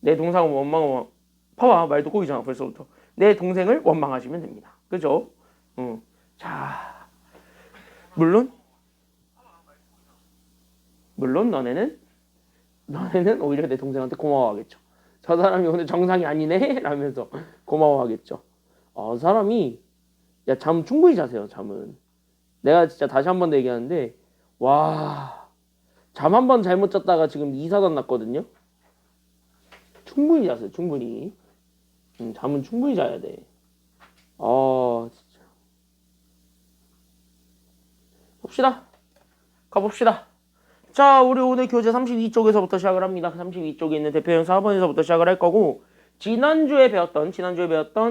내 동생을 봐봐, 말도 꼬이잖아 벌써부터. 내 동생을 원망하시면 됩니다. 그죠? 자, 물론 너네는 오히려 내 동생한테 고마워하겠죠. 저 사람이 오늘 정상이 아니네 라면서 고마워하겠죠. 사람이 야, 잠 충분히 자세요. 잠은 내가 진짜 다시 한 번 더 얘기하는데, 와, 잠 한 번 잘못 잤다가 지금 이사단 났거든요. 충분히 자세요. 충분히. 잠은 충분히 자야 돼. 진짜. 봅시다. 가봅시다. 자, 우리 오늘 교재 32쪽에서부터 시작을 합니다. 32쪽에 있는 대표형 4번에서부터 시작을 할 거고, 지난주에 배웠던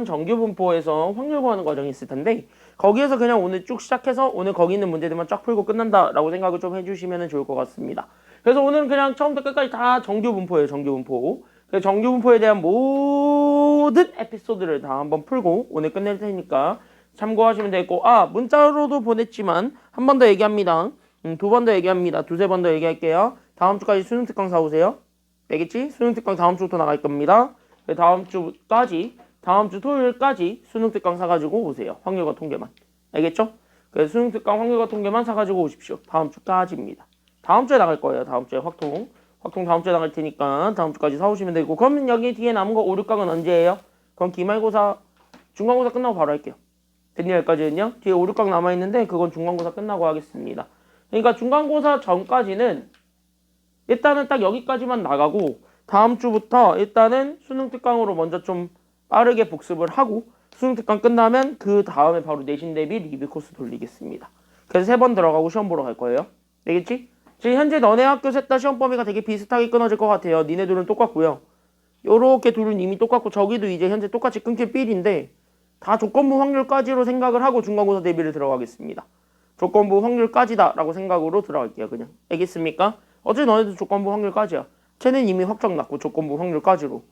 정규분포에서 확률 구하는 과정이 있을 텐데, 거기에서 그냥 오늘 쭉 시작해서 오늘 거기 있는 문제들만 쫙 풀고 끝난다라고 생각을 좀 해주시면 좋을 것 같습니다. 그래서 오늘은 그냥 처음부터 끝까지 다 정규분포예요. 정규분포. 그래서 정규분포에 대한 모든 에피소드를 다 한번 풀고 오늘 끝낼 테니까 참고하시면 되겠고, 문자로도 보냈지만 한 번 더 얘기합니다. 두 번 더 얘기합니다. 두세 번 더 얘기할게요. 다음 주까지 수능 특강 사오세요. 알겠지? 수능 특강 다음 주부터 나갈 겁니다. 다음 주 토요일까지 수능 특강 사가지고 오세요. 확률과 통계만. 알겠죠? 그래서 수능 특강 확률과 통계만 사가지고 오십시오. 다음 주까지입니다. 다음 주에 나갈 거예요. 다음 주에 확통 다음 주에 나갈 테니까 다음 주까지 사오시면 되고, 그러면 여기 뒤에 남은 거 5, 6강은 언제예요? 그럼 기말고사, 중간고사 끝나고 바로 할게요. 됐냐 여기까지는요? 뒤에 5, 6강 남아있는데 그건 중간고사 끝나고 하겠습니다. 그러니까 중간고사 전까지는 일단은 딱 여기까지만 나가고, 다음 주부터 일단은 수능 특강으로 먼저 좀 빠르게 복습을 하고, 수능 특강 끝나면 그 다음에 바로 내신 대비 리뷰 코스 돌리겠습니다. 그래서 3번 들어가고 시험 보러 갈 거예요. 알겠지? 지금 현재 너네 학교 셋 다 시험 범위가 되게 비슷하게 끊어질 것 같아요. 니네 둘은 똑같고요. 요렇게 둘은 이미 똑같고, 저기도 이제 현재 똑같이 끊길 필인데 다 조건부 확률까지로 생각을 하고 중간고사 대비를 들어가겠습니다. 조건부 확률까지다 라고 생각으로 들어갈게요. 그냥. 알겠습니까? 어차피 너네도 조건부 확률까지야. 쟤는 이미 확정 났고 조건부 확률까지로.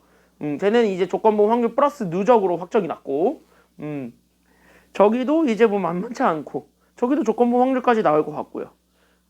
쟤는 이제 조건부 확률 플러스 누적으로 확정이 났고, 저기도 이제 뭐 만만치 않고, 저기도 조건부 확률까지 나올 것 같고요.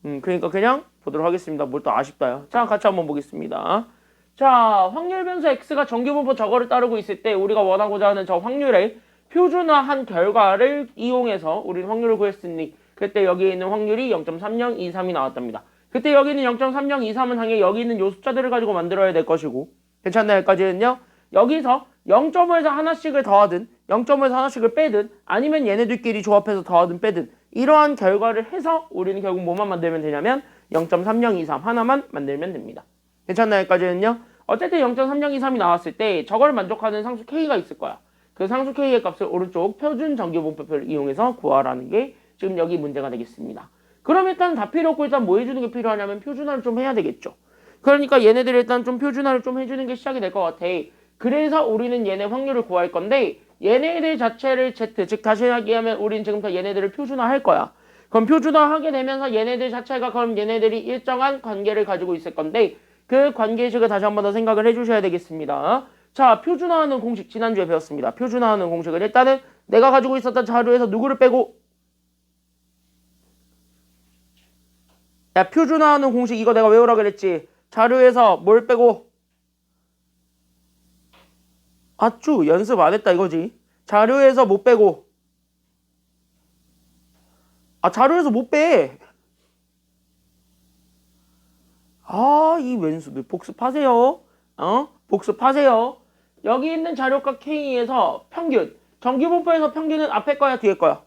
그러니까 그냥 보도록 하겠습니다. 뭘 또 아쉽다요. 자, 같이 한번 보겠습니다. 자, 확률 변수 x가 정규분포 저거를 따르고 있을 때 우리가 원하고자 하는 저 확률의 표준화한 결과를 이용해서 우리는 확률을 구했으니, 그때 여기 있는 확률이 0.3023이 나왔답니다. 그때 여기 있는 0.3023은 당연히 여기 있는 요 숫자들을 가지고 만들어야 될 것이고, 괜찮나요? 여기까지는요? 여기서 0점에서 하나씩을 더하든 0점에서 하나씩을 빼든 아니면 얘네들끼리 조합해서 더하든 빼든 이러한 결과를 해서 우리는 결국 뭐만 만들면 되냐면 0.3023 하나만 만들면 됩니다. 괜찮나요? 여기까지는요? 어쨌든 0.3023이 나왔을 때 저걸 만족하는 상수 K가 있을 거야. 그 상수 K의 값을 오른쪽 표준 정규분포표를 이용해서 구하라는 게 지금 여기 문제가 되겠습니다. 그럼 일단 다 필요 없고 일단 뭐 해주는 게 필요하냐면 표준화를 좀 해야 되겠죠. 그러니까 얘네들 일단 좀 표준화를 좀 해주는 게 시작이 될 것 같아. 그래서 우리는 얘네 확률을 구할 건데, 얘네들 자체를 Z, 즉 다시 얘기하면 우리는 지금부터 얘네들을 표준화할 거야. 그럼 표준화하게 되면서 얘네들 자체가 그럼 얘네들이 일정한 관계를 가지고 있을 건데, 그 관계식을 다시 한 번 더 생각을 해주셔야 되겠습니다. 자, 표준화하는 공식 지난주에 배웠습니다. 표준화하는 공식을 일단은 내가 가지고 있었던 자료에서 누구를 빼고, 야, 표준화하는 공식 이거 내가 외우라 그랬지. 자료에서 뭘 빼고, 연습 안 했다 이거지. 자료에서 못 빼고, 자료에서 못 빼. 이 왼수들 복습하세요. 복습하세요. 여기 있는 자료값 K에서 평균, 정규분포에서 평균은 앞에 거야 뒤에 거야?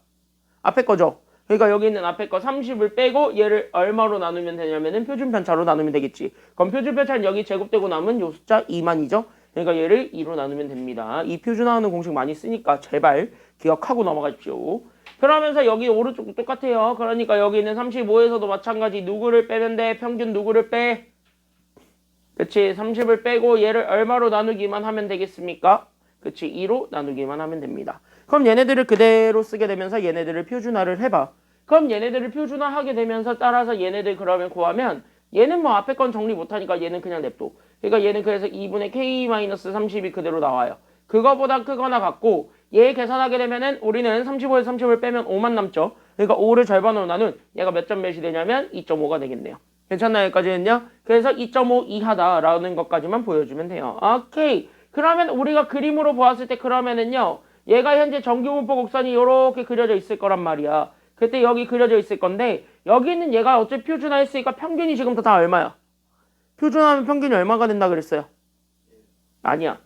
앞에 거죠. 그러니까 여기 있는 앞에 거 30을 빼고 얘를 얼마로 나누면 되냐면은 표준편차로 나누면 되겠지. 그럼 표준편차는 여기 제곱되고 남은 요 숫자 2만이죠. 그러니까 얘를 2로 나누면 됩니다. 이 표준화하는 공식 많이 쓰니까 제발 기억하고 넘어가십시오. 그러면서 여기 오른쪽도 똑같아요. 그러니까 여기 있는 35에서도 마찬가지. 누구를 빼면 돼? 평균 누구를 빼? 그치? 30을 빼고 얘를 얼마로 나누기만 하면 되겠습니까? 그치? 2로 나누기만 하면 됩니다. 그럼 얘네들을 그대로 쓰게 되면서 얘네들을 표준화를 해봐. 그럼 얘네들을 표준화하게 되면서 따라서 얘네들 그러면 구하면, 얘는 뭐 앞에 건 정리 못하니까 얘는 그냥 냅둬. 그러니까 얘는 그래서 2분의 K-30이 그대로 나와요. 그거보다 크거나 같고, 얘 계산하게 되면은 우리는 35에서 30을 빼면 5만 남죠. 그러니까 5를 절반으로 나눈 얘가 몇 점 몇이 되냐면 2.5가 되겠네요. 괜찮나요? 여기까지는요? 그래서 2.5 이하다라는 것까지만 보여주면 돼요. 오케이. 그러면 우리가 그림으로 보았을 때 그러면은요. 얘가 현재 정규분포 곡선이 이렇게 그려져 있을 거란 말이야. 그때 여기 그려져 있을 건데 여기는 얘가 어차피 표준화했으니까 평균이 지금부터 다 얼마야? 표준화하면 평균이 얼마가 된다 그랬어요? 아니야.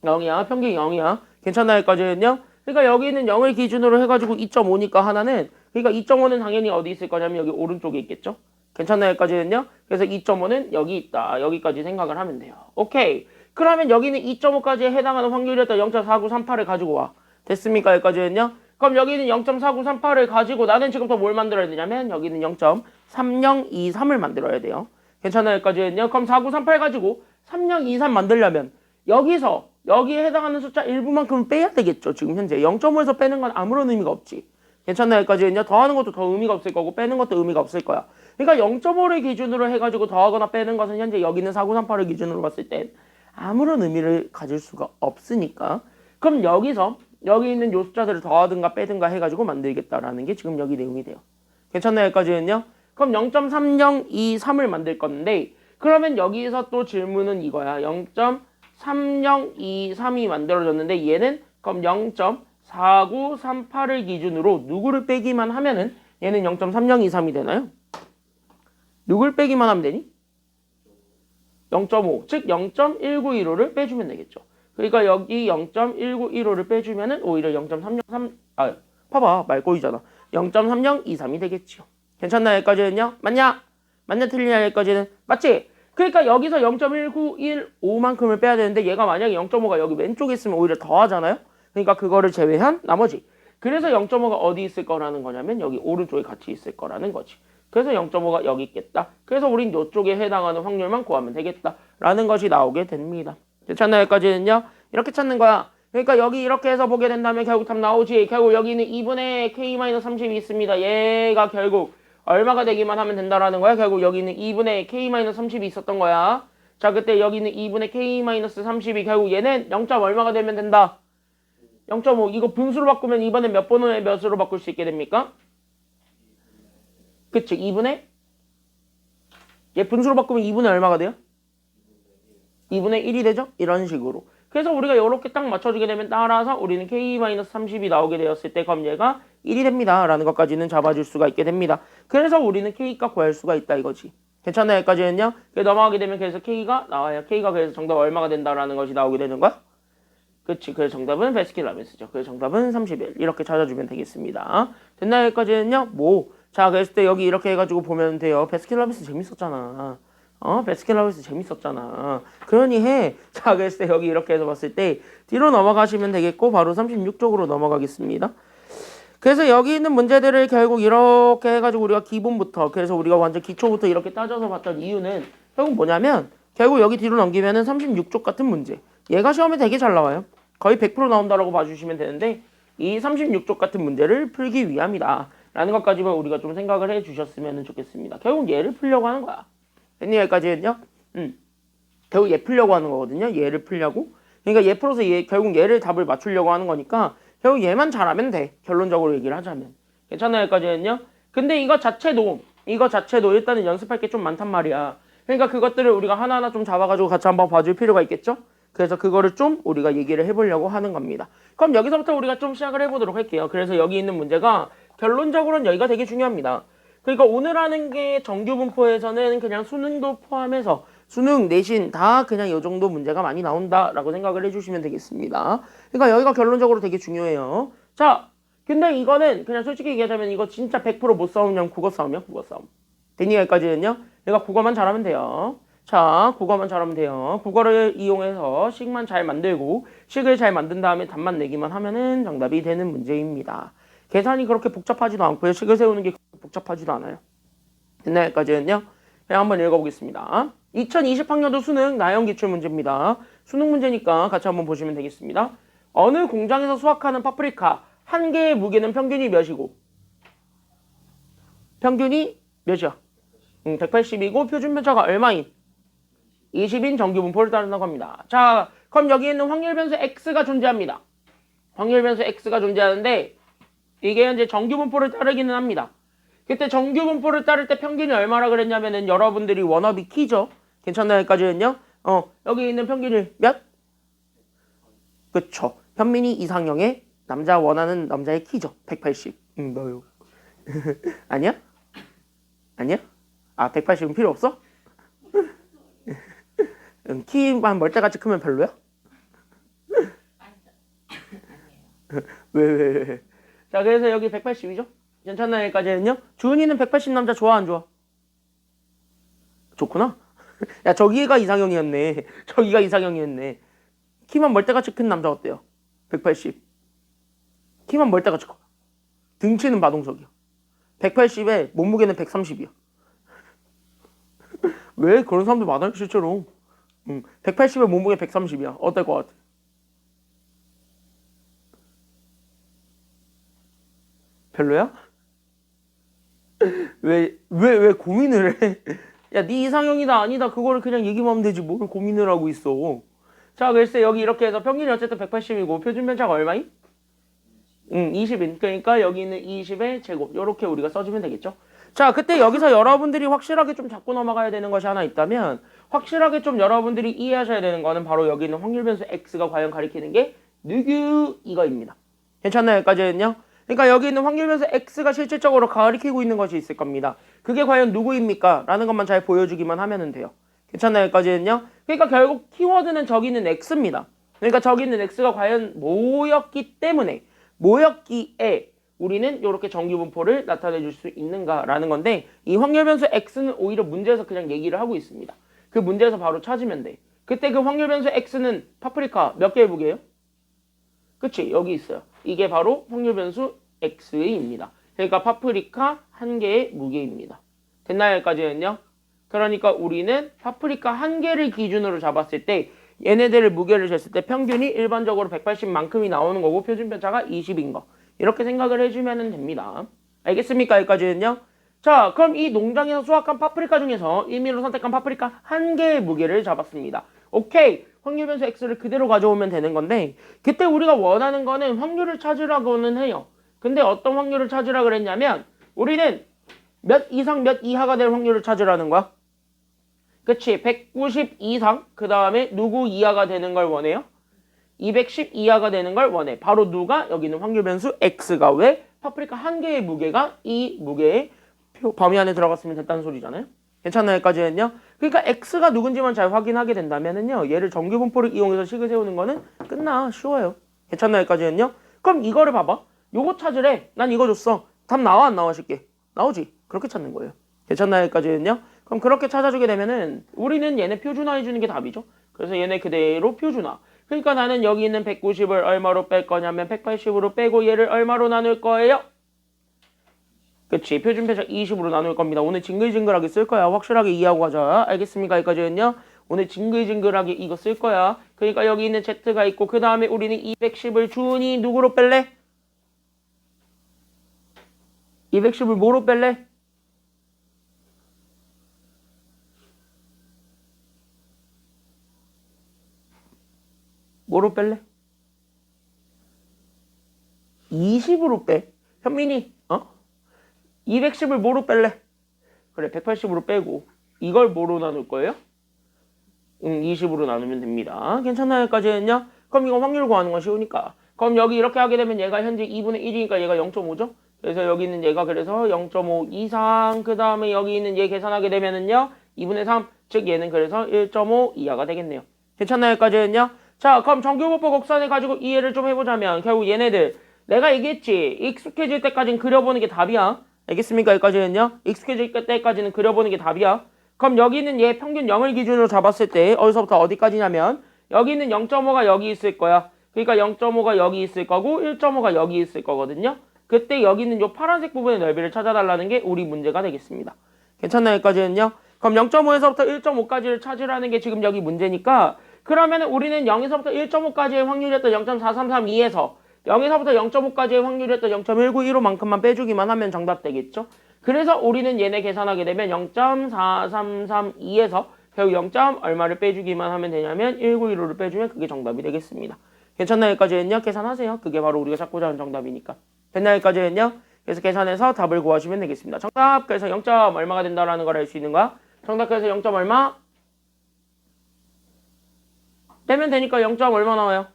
0이야. 평균이 0이야. 괜찮나요? 여기까지는요? 그러니까 여기는 0을 기준으로 해가지고 2.5니까 하나는 그러니까 2.5는 당연히 어디 있을 거냐면 여기 오른쪽에 있겠죠? 괜찮나요? 여기까지는요? 그래서 2.5는 여기 있다. 여기까지 생각을 하면 돼요. 오케이. 그러면 여기는 2.5까지에 해당하는 확률이었던 0.4938을 가지고 와. 됐습니까? 여기까지는요? 그럼 여기는 0.4938을 가지고 나는 지금부터 뭘 만들어야 되냐면 여기는 0.3023을 만들어야 돼요. 괜찮아요? 여기까지는요? 그럼 4938 가지고 3023 만들려면 여기서 여기에 해당하는 숫자 일부만큼은 빼야 되겠죠. 지금 현재 0.5에서 빼는 건 아무런 의미가 없지. 괜찮나요? 여기까지는요? 더하는 것도 더 의미가 없을 거고 빼는 것도 의미가 없을 거야. 그러니까 0.5를 기준으로 해가지고 더하거나 빼는 것은 현재 여기는 4938을 기준으로 봤을 땐 아무런 의미를 가질 수가 없으니까 그럼 여기서 여기 있는 요 숫자들을 더하든가 빼든가 해가지고 만들겠다라는 게 지금 여기 내용이 돼요. 괜찮나요? 여기까지는요? 그럼 0.3023을 만들 건데 그러면 여기서 또 질문은 이거야. 0.3023이 만들어졌는데 얘는 그럼 0.4938을 기준으로 누구를 빼기만 하면은 얘는 0.3023이 되나요? 누굴 빼기만 하면 되니? 0.5, 즉 0.1915를 빼주면 되겠죠. 그러니까 여기 0.1915를 빼주면은 오히려 0.303, 봐봐, 말 꼬이잖아. 0.3023이 되겠죠. 괜찮나요? 여기까지는요? 맞냐? 맞냐? 틀리냐? 여기까지는? 맞지? 그러니까 여기서 0.1915만큼을 빼야 되는데 얘가 만약에 0.5가 여기 왼쪽에 있으면 오히려 더 하잖아요? 그러니까 그거를 제외한 나머지. 그래서 0.5가 어디 있을 거라는 거냐면 여기 오른쪽에 같이 있을 거라는 거지. 그래서 0.5가 여기 있겠다. 그래서 우린 이쪽에 해당하는 확률만 구하면 되겠다라는 것이 나오게 됩니다. 괜찮나요? 여기까지는요? 이렇게 찾는 거야. 그러니까 여기 이렇게 해서 보게 된다면 결국 답 나오지. 결국 여기는 2분의 K-30이 있습니다. 얘가 결국 얼마가 되기만 하면 된다라는 거야. 결국 여기는 2분의 K-30이 있었던 거야. 자, 그때 여기는 2분의 K-30이 결국 얘는 0. 얼마가 되면 된다. 0.5. 이거 분수로 바꾸면 이번에 몇 번의 몇으로 바꿀 수 있게 됩니까? 그치? 2분의? 얘 분수로 바꾸면 2분의 얼마가 돼요? 2분의 1이 되죠? 이런 식으로. 그래서 우리가 이렇게 딱 맞춰주게 되면 따라서 우리는 K-30이 나오게 되었을 때 그럼 얘가 1이 됩니다. 라는 것까지는 잡아줄 수가 있게 됩니다. 그래서 우리는 K값 구할 수가 있다 이거지. 괜찮나요? 여기까지는요? 넘어가게 되면 그래서 K가 나와요. K가 그래서 정답 얼마가 된다라는 것이 나오게 되는 거야? 그치. 그래서 정답은 베스킨라빈스죠. 그래서 정답은 31. 이렇게 찾아주면 되겠습니다. 됐나요? 여기까지는요? 자, 그랬을 때 여기 이렇게 해가지고 보면 돼요. 베스킨라빈스 재밌었잖아. 베스킨라빈스 재밌었잖아. 그러니 해. 자, 그랬을 때 여기 이렇게 해서 봤을 때 뒤로 넘어가시면 되겠고 바로 36쪽으로 넘어가겠습니다. 그래서 여기 있는 문제들을 결국 이렇게 해가지고 우리가 기본부터 그래서 우리가 완전 기초부터 이렇게 따져서 봤던 이유는 결국 뭐냐면 결국 여기 뒤로 넘기면은 36쪽 같은 문제. 얘가 시험에 되게 잘 나와요. 거의 100% 나온다라고 봐주시면 되는데 이 36쪽 같은 문제를 풀기 위함이다. 라는 것까지만 우리가 좀 생각을 해 주셨으면 좋겠습니다. 결국 얘를 풀려고 하는 거야. 됐니? 여기까지는요? 결국 얘 풀려고 하는 거거든요. 얘를 풀려고. 그러니까 얘 풀어서 결국 얘를 답을 맞추려고 하는 거니까 결국 얘만 잘하면 돼. 결론적으로 얘기를 하자면. 괜찮아요? 여기까지는요? 근데 이거 자체도 일단은 연습할 게 좀 많단 말이야. 그러니까 그것들을 우리가 하나하나 좀 잡아가지고 같이 한번 봐줄 필요가 있겠죠? 그래서 그거를 좀 우리가 얘기를 해보려고 하는 겁니다. 그럼 여기서부터 우리가 좀 시작을 해보도록 할게요. 그래서 여기 있는 문제가 결론적으로는 여기가 되게 중요합니다. 그러니까 오늘 하는 게 정규분포에서는 그냥 수능도 포함해서 수능, 내신 다 그냥 이 정도 문제가 많이 나온다라고 생각을 해주시면 되겠습니다. 그러니까 여기가 결론적으로 되게 중요해요. 자, 근데 이거는 그냥 솔직히 얘기하자면 이거 진짜 100%못 싸우면 국어 싸움이야, 국어 싸움. 됐니? 여기까지는요? 내가 국어만 잘하면 돼요. 자, 국어만 잘하면 돼요. 국어를 이용해서 식만 잘 만들고 식을 잘 만든 다음에 답만 내기만 하면은 정답이 되는 문제입니다. 계산이 그렇게 복잡하지도 않고요. 식을 세우는 게 복잡하지도 않아요. 됐나요? 여기까지는요? 그냥 한번 읽어보겠습니다. 2020학년도 수능 나형 기출문제입니다. 수능 문제니까 같이 한번 보시면 되겠습니다. 어느 공장에서 수확하는 파프리카 한 개의 무게는 평균이 몇이고? 평균이 몇이야? 180이고 표준 편차가 얼마인? 20인 정규 분포를 따른다고 합니다. 자, 그럼 여기 있는 확률 변수 x가 존재합니다. 확률 변수 x가 존재하는데 이게 현재 정규 분포를 따르기는 합니다. 그때 정규 분포를 따를 때 평균이 얼마라 그랬냐면은 여러분들이 워너비 키죠. 괜찮나요? 여기까지는요. 여기 있는 평균이 몇? 그쵸. 현민이 이상형의 남자 원하는 남자의 키죠. 180. 너요. 아니야? 아니야? 아, 180은 필요 없어? 키만 멀때같이 크면 별로야? 왜? 자, 그래서 여기 180이죠? 괜찮나요? 여기까지는요? 주은이는 180 남자 좋아, 안 좋아? 좋구나. 야, 저기가 이상형이었네. 저기가 이상형이었네. 키만 멀때같이 큰 남자 어때요? 180. 키만 멀때같이 커. 등치는 마동석이야. 180에 몸무게는 130이야. 왜? 그런 사람들 많아요, 실제로. 180에 몸무게 130이야. 어떨 것 같아? 별로야? 왜 고민을 해? 야, 네 이상형이다, 아니다. 그거를 그냥 얘기만 하면 되지. 뭘 고민을 하고 있어. 자, 글쎄, 여기 이렇게 해서 평균이 어쨌든 180이고, 표준 편차가 얼마임? 20인. 그러니까 여기 있는 20의 제곱. 요렇게 우리가 써주면 되겠죠? 자, 그때 여기서 여러분들이 확실하게 좀 잡고 넘어가야 되는 것이 하나 있다면, 확실하게 좀 여러분들이 이해하셔야 되는 거는 바로 여기 있는 확률 변수 x가 과연 가리키는 게 누구 이거입니다. 괜찮나요? 여기까지는요? 그러니까 여기 있는 확률 변수 x가 실질적으로 가리키고 있는 것이 있을 겁니다. 그게 과연 누구입니까? 라는 것만 잘 보여주기만 하면 돼요. 괜찮나요? 여기까지는요? 그러니까 결국 키워드는 저기 있는 x입니다. 그러니까 저기 있는 x가 과연 뭐였기 때문에 뭐였기에 우리는 이렇게 정규분포를 나타내 줄 수 있는가라는 건데, 이 확률 변수 x는 오히려 문제에서 그냥 얘기를 하고 있습니다. 그 문제에서 바로 찾으면 돼. 그때 그 확률 변수 x는 파프리카 몇 개의 무게예요? 그치? 여기 있어요. 이게 바로 확률 변수 x입니다. 그러니까 파프리카 한 개의 무게입니다. 됐나요? 여기까지는요? 그러니까 우리는 파프리카 한 개를 기준으로 잡았을 때 얘네들을 무게를 쟀을 때 평균이 일반적으로 180만큼이 나오는 거고 표준 편차가 20인 거. 이렇게 생각을 해주면 됩니다. 알겠습니까? 여기까지는요? 자, 그럼 이 농장에서 수확한 파프리카 중에서 임의로 선택한 파프리카 한 개의 무게를 잡았습니다. 오케이. 확률 변수 x를 그대로 가져오면 되는 건데, 그때 우리가 원하는 거는 확률을 찾으라고는 해요. 근데 어떤 확률을 찾으라 그랬냐면 우리는 몇 이상 몇 이하가 될 확률을 찾으라는 거야. 그치? 190 이상, 그 다음에 누구 이하가 되는 걸 원해요? 210 이하가 되는 걸 원해. 바로 누가? 여기 있는 확률 변수 x가. 왜? 파프리카 한 개의 무게가 이 무게의 범위 안에 들어갔으면 됐다는 소리잖아요. 괜찮나요? 여기까지는요? 그러니까 x가 누군지만 잘 확인하게 된다면은요, 얘를 정규분포를 이용해서 식을 세우는 거는 끝나. 쉬워요. 괜찮나요? 여기까지는요? 그럼 이거를 봐봐. 요거 찾으래. 난 이거 줬어. 답 나와 안 나와 쉽게? 나오지. 그렇게 찾는 거예요. 괜찮나요? 여기까지는요? 그럼 그렇게 찾아주게 되면은 우리는 얘네 표준화해 주는 게 답이죠. 그래서 얘네 그대로 표준화. 그러니까 나는 여기 있는 190을 얼마로 뺄 거냐면 180으로 빼고 얘를 얼마로 나눌 거예요? 그치. 표준 편차 20으로 나눌 겁니다. 오늘 징글징글하게 쓸 거야. 확실하게 이해하고 가자. 알겠습니까? 여기까지는요? 오늘 징글징글하게 이거 쓸 거야. 그러니까 여기 있는 Z가 있고 그 다음에 우리는 210을 주은이 누구로 뺄래? 210을 뭐로 뺄래? 뭐로 뺄래? 20으로 빼. 현민이 210을 뭐로 뺄래? 그래, 180으로 빼고 이걸 뭐로 나눌 거예요? 20으로 나누면 됩니다. 괜찮나요? 여기까지는요? 그럼 이거 확률 구하는 건 쉬우니까. 그럼 여기 이렇게 하게 되면 얘가 현재 2분의 1이니까 얘가 0.5죠? 그래서 여기 있는 얘가 그래서 0.5 이상, 그 다음에 여기 있는 얘 계산하게 되면은요 2분의 3, 즉 얘는 그래서 1.5 이하가 되겠네요. 괜찮나요? 여기까지는요? 자, 그럼 정규분포 곡선을 가지고 이해를 좀 해보자면 결국 얘네들 내가 얘기했지, 익숙해질 때까지는 그려보는 게 답이야. 알겠습니까? 여기까지는요? 익숙해질 때까지는 그려보는 게 답이야. 그럼 여기 있는 얘 평균 0을 기준으로 잡았을 때 어디서부터 어디까지냐면 여기 있는 0.5가 여기 있을 거야. 그러니까 0.5가 여기 있을 거고 1.5가 여기 있을 거거든요. 그때 여기 있는 요 파란색 부분의 넓이를 찾아달라는 게 우리 문제가 되겠습니다. 괜찮나요? 여기까지는요? 그럼 0.5에서부터 1.5까지를 찾으라는 게 지금 여기 문제니까, 그러면 우리는 0에서부터 1.5까지의 확률이었던 0.4332에서 0에서부터 0.5까지의 확률이었던 0.191호만큼만 빼주기만 하면 정답 되겠죠? 그래서 우리는 얘네 계산하게 되면 0.4332에서 결국 0. 얼마를 빼주기만 하면 되냐면 1915를 빼주면 그게 정답이 되겠습니다. 괜찮나요? 여기까지는요? 계산하세요. 그게 바로 우리가 찾고자 하는 정답이니까. 됐나요? 여기까지는요? 그래서 계산해서 답을 구하시면 되겠습니다. 정답 그래서 0. 얼마가 된다라는 걸 알 수 있는 거야. 정답 그래서 0. 얼마? 빼면 되니까 0. 얼마 나와요?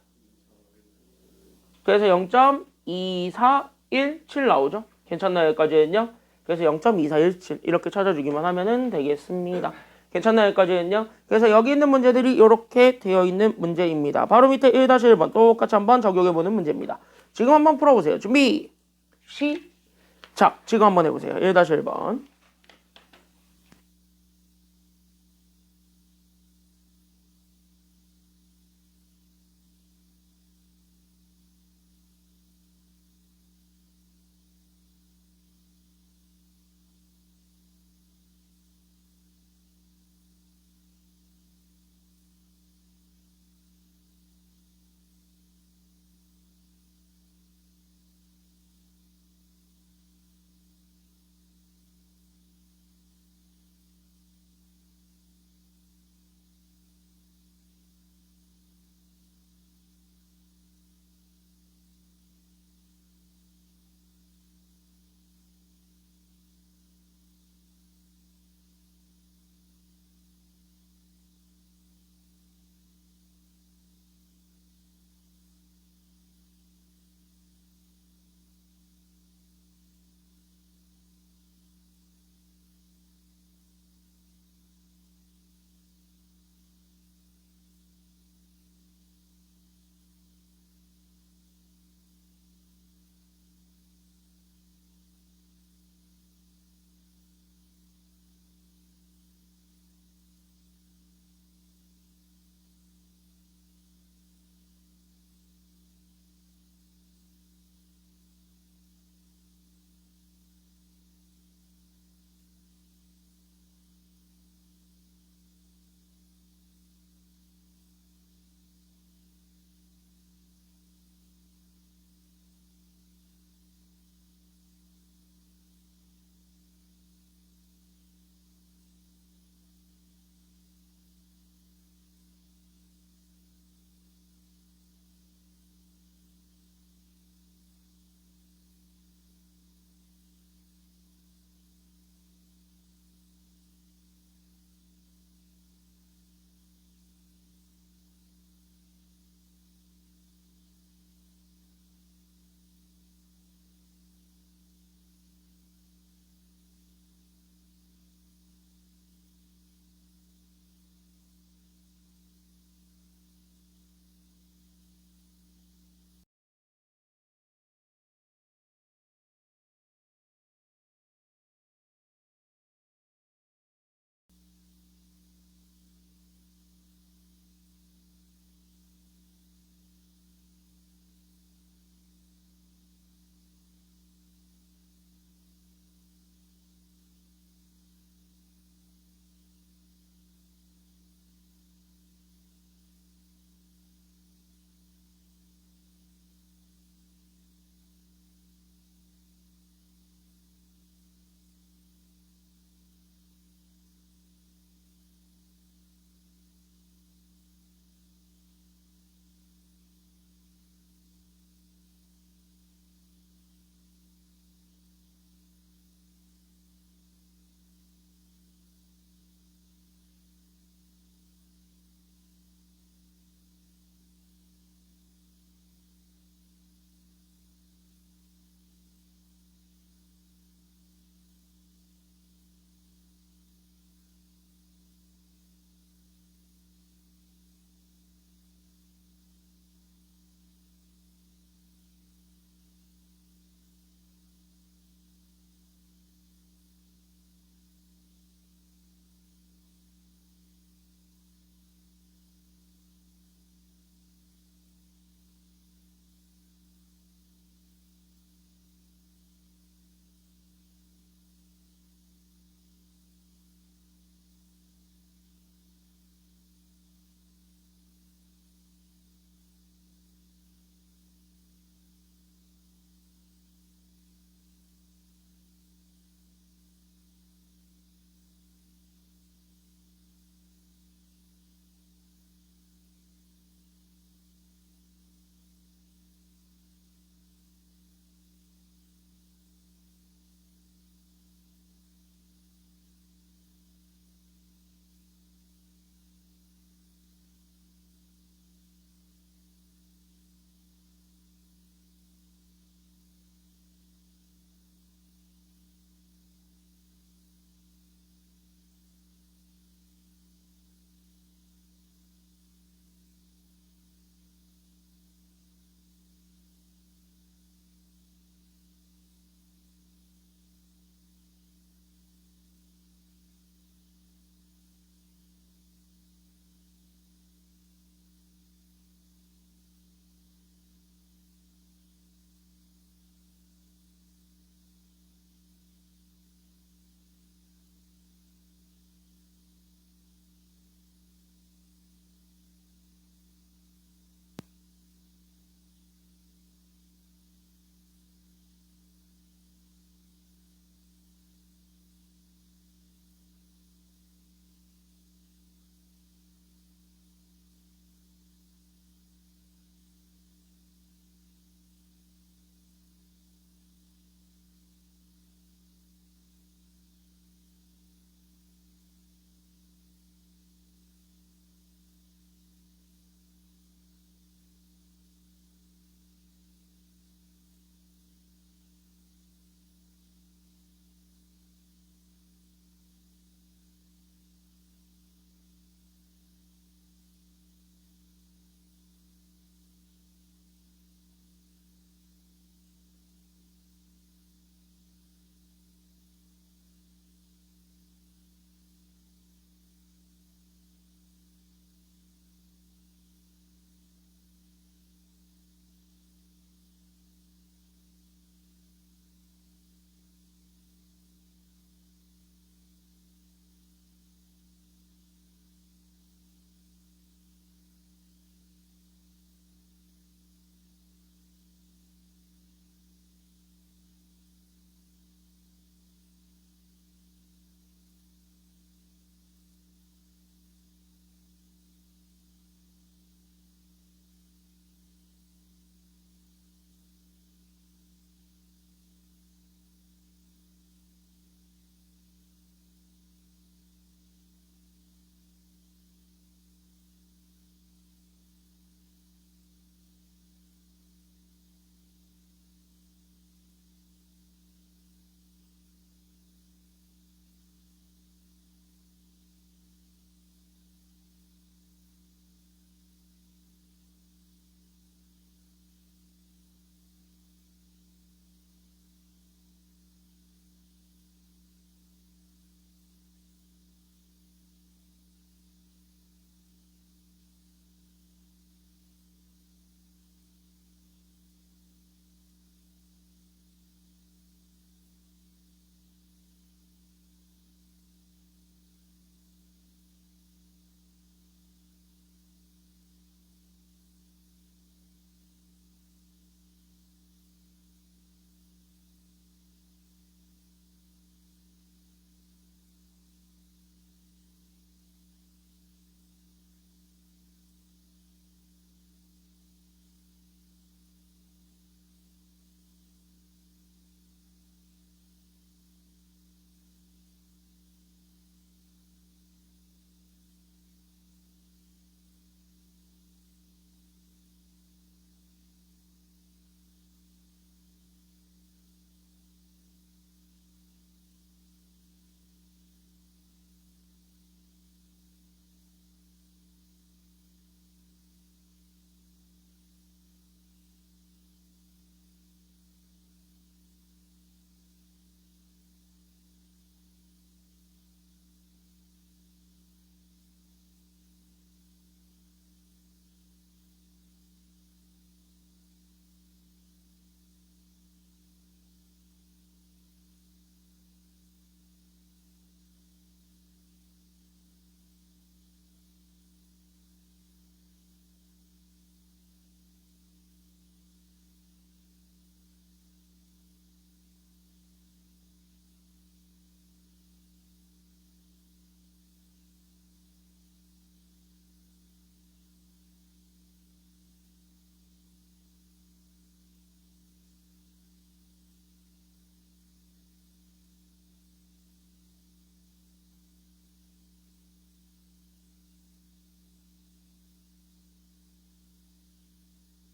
그래서 0.2417 나오죠. 괜찮나요? 여기까지는요. 그래서 0.2417 이렇게 찾아주기만 하면 되겠습니다. 괜찮나요? 여기까지는요. 그래서 여기 있는 문제들이 이렇게 되어 있는 문제입니다. 바로 밑에 1-1번 똑같이 한번 적용해보는 문제입니다. 지금 한번 풀어보세요. 준비 시작. 지금 한번 해보세요. 1-1번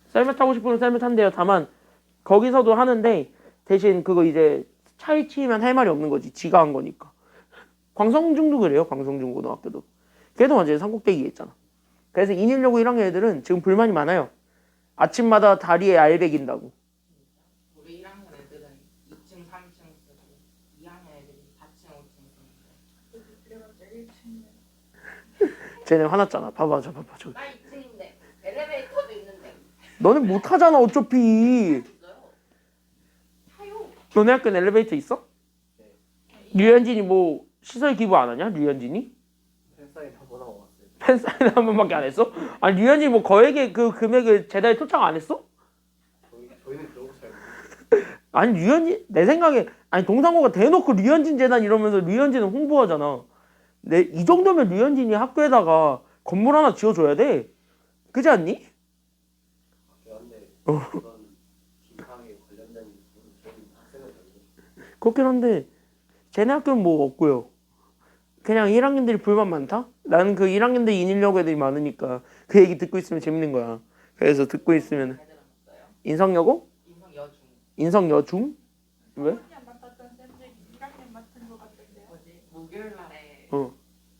썰매 타고 싶으면 썰매 탄대요. 다만 거기서도 하는데 대신 그거 이제 차이 치면 할 말이 없는 거지. 지가 한 거니까. 광성중도 그래요. 광성중고등학교도. 걔도 완전히 산꼭대기 했잖아. 그래서 인일여고 1학년 애들은 지금 불만이 많아요. 아침마다 다리에 알배긴다고. 우리 1학년 애들은 2층, 3층 쓰고 2학년 애들이 4층, 5층 쓰는데 쟤네 화났잖아. 봐봐 저기. 나 2층인데 엘리베이터도 있는데 너는 못 하잖아 어차피. 있어요? 타요. 너네 학교는 엘리베이터 있어? 류현진이 뭐 시설 기부 안 하냐? 류현진이? 팬사인 한번 하고 왔어요. 팬사인 한 번밖에 안 했어? 아니 류현진이 뭐 거액의 그 금액을 재단에 토착 안 했어? 저희는 그런 거잘 모르겠어요. 아니 류현진 내 생각에 아니 동상호가 대놓고 류현진 재단 이러면서 류현진은 홍보하잖아. 이 정도면 류현진이 학교에다가 건물 하나 지어줘야 돼. 그지 않니? 한데 그런 김상에 관련된 부분은 저희 학생은 아니고 그렇긴 한데 쟤네 학교는 뭐 없고요. 그냥 1학년들이 불만 많다? 나는 그 1학년들 인일여고 애들이 많으니까 그 얘기 듣고 있으면 재밌는 거야. 그래서 듣고 있으면 애들은 없어요. 인성여고? 인성 여중 인성여중? 왜? 3학년 맡았던 쌤들이 1학년 맡은 것 같던데요. 뭐지? 목요일 날에 어.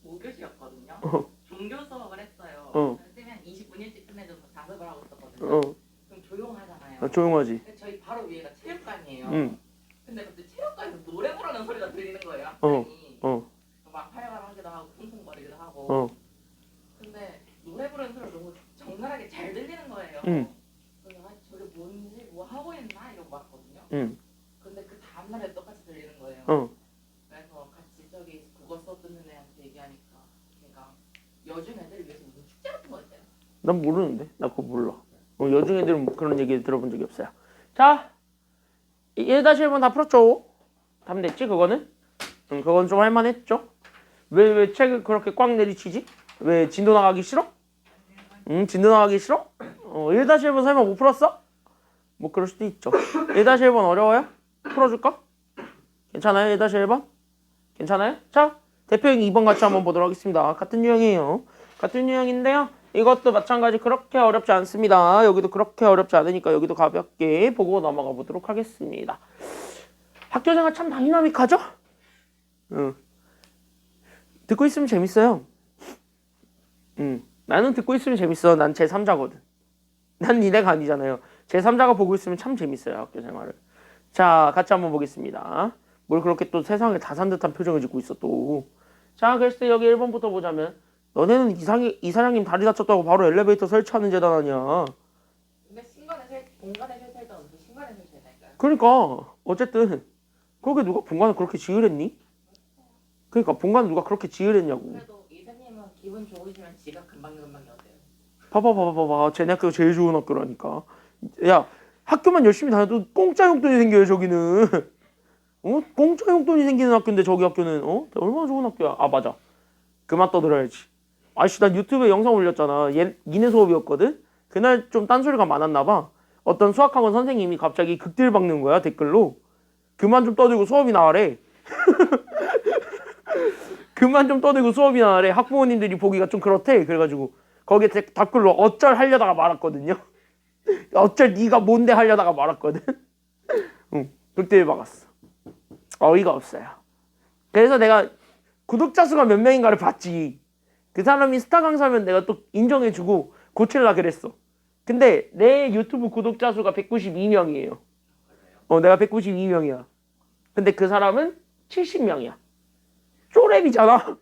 5교시였거든요. 어. 종교 수업을 했어요. 어. 쌤이 한 20분 일찍 끝내줘서 자습을 하고 있었거든요. 어. 그럼 조용하잖아요. 아, 조용하지. 근데 저희 바로 위에가 체육관이에요. 응. 근데 갑자기 체육관에서 노래 부르는 소리가 들리는 거예요. 어. 학생이. 어. 막 활발하기도 하고 쿵쿵거리기도 하고. 어. 근데 노래 부르는 소리가 너무 적나라하게 잘 들리는 거예요. 응. 그래서 아, 저게 뭔지 뭐 하고 있나 이러고 봤거든요. 응. 근데 그 다음날에 똑같이 들리는 거예요. 어. 그래서 같이 저기 국어 수업 듣는 애한테 얘기하니까 걔가 여중 애들 위해서 무슨 축제 같은 거 했대요. 난 모르는데. 나 그거 몰라. 여중 애들은 뭐 그런 얘기 들어본 적이 없어요. 자, 1-1번 다 풀었죠? 답 됐지 그거는? 응, 그건 좀 할만했죠? 왜 책을 그렇게 꽉 내리치지? 왜 진도 나가기 싫어? 응, 진도 나가기 싫어? 1-1번 설마 못 풀었어? 뭐 그럴 수도 있죠. 1-1번 어려워요? 풀어줄까? 괜찮아요? 1-1번? 괜찮아요? 자, 대표형 2번 같이 한번 보도록 하겠습니다. 같은 유형이에요. 같은 유형인데요. 이것도 마찬가지 그렇게 어렵지 않습니다. 여기도 그렇게 어렵지 않으니까 여기도 가볍게 보고 넘어가 보도록 하겠습니다. 학교생활 참 다이나믹하죠? 응. 듣고 있으면 재밌어요. 나는 듣고 있으면 재밌어. 난 제3자거든. 난 니네가 아니잖아요. 제3자가 보고 있으면 참 재밌어요. 학교생활을. 자, 같이 한번 보겠습니다. 뭘 그렇게 또 세상을 다 산 듯한 표정을 짓고 있어 또. 자, 그래서 여기 1번부터 보자면 너네는 이사장님 다리 다쳤다고 바로 엘리베이터 설치하는 재단 아니야. 근데 공간에 설치할 때는 어떻게 신관에 설치했다니까요? 그러니까 어쨌든 거기 누가 본관을 그렇게 지으랬니? 그러니까 본관을 누가 그렇게 지으랬냐고. 그래도 이사님은 기분 좋으시면 지각 금방금방이 어때요? 봐봐. 쟤네 학교가 제일 좋은 학교라니까. 야, 학교만 열심히 다녀도 공짜 용돈이 생겨요 저기는. 공짜 용돈이 생기는 학교인데 저기 학교는 얼마나 좋은 학교야. 아 맞아. 그만 떠들어야지. 아씨 난 유튜브에 영상 올렸잖아. 니네 수업이었거든. 그날 좀 딴소리가 많았나 봐. 어떤 수학학원 선생님이 갑자기 극딜 박는 거야 댓글로. 그만 좀 떠들고 수업이 나와래. 그만 좀 떠들고 수업이 나와래. 학부모님들이 보기가 좀 그렇대. 그래가지고 거기에 댓글로 어쩔 하려다가 말았거든요. 어쩔 네가 뭔데 하려다가 말았거든. 응, 극딜 박았어. 어이가 없어요. 그래서 내가 구독자 수가 몇 명인가를 봤지. 그 사람이 스타 강사면 내가 또 인정해주고 고칠라 그랬어. 근데 내 유튜브 구독자 수가 192명이에요. 내가 192명이야. 근데 그 사람은 70명이야. 쪼랩이잖아.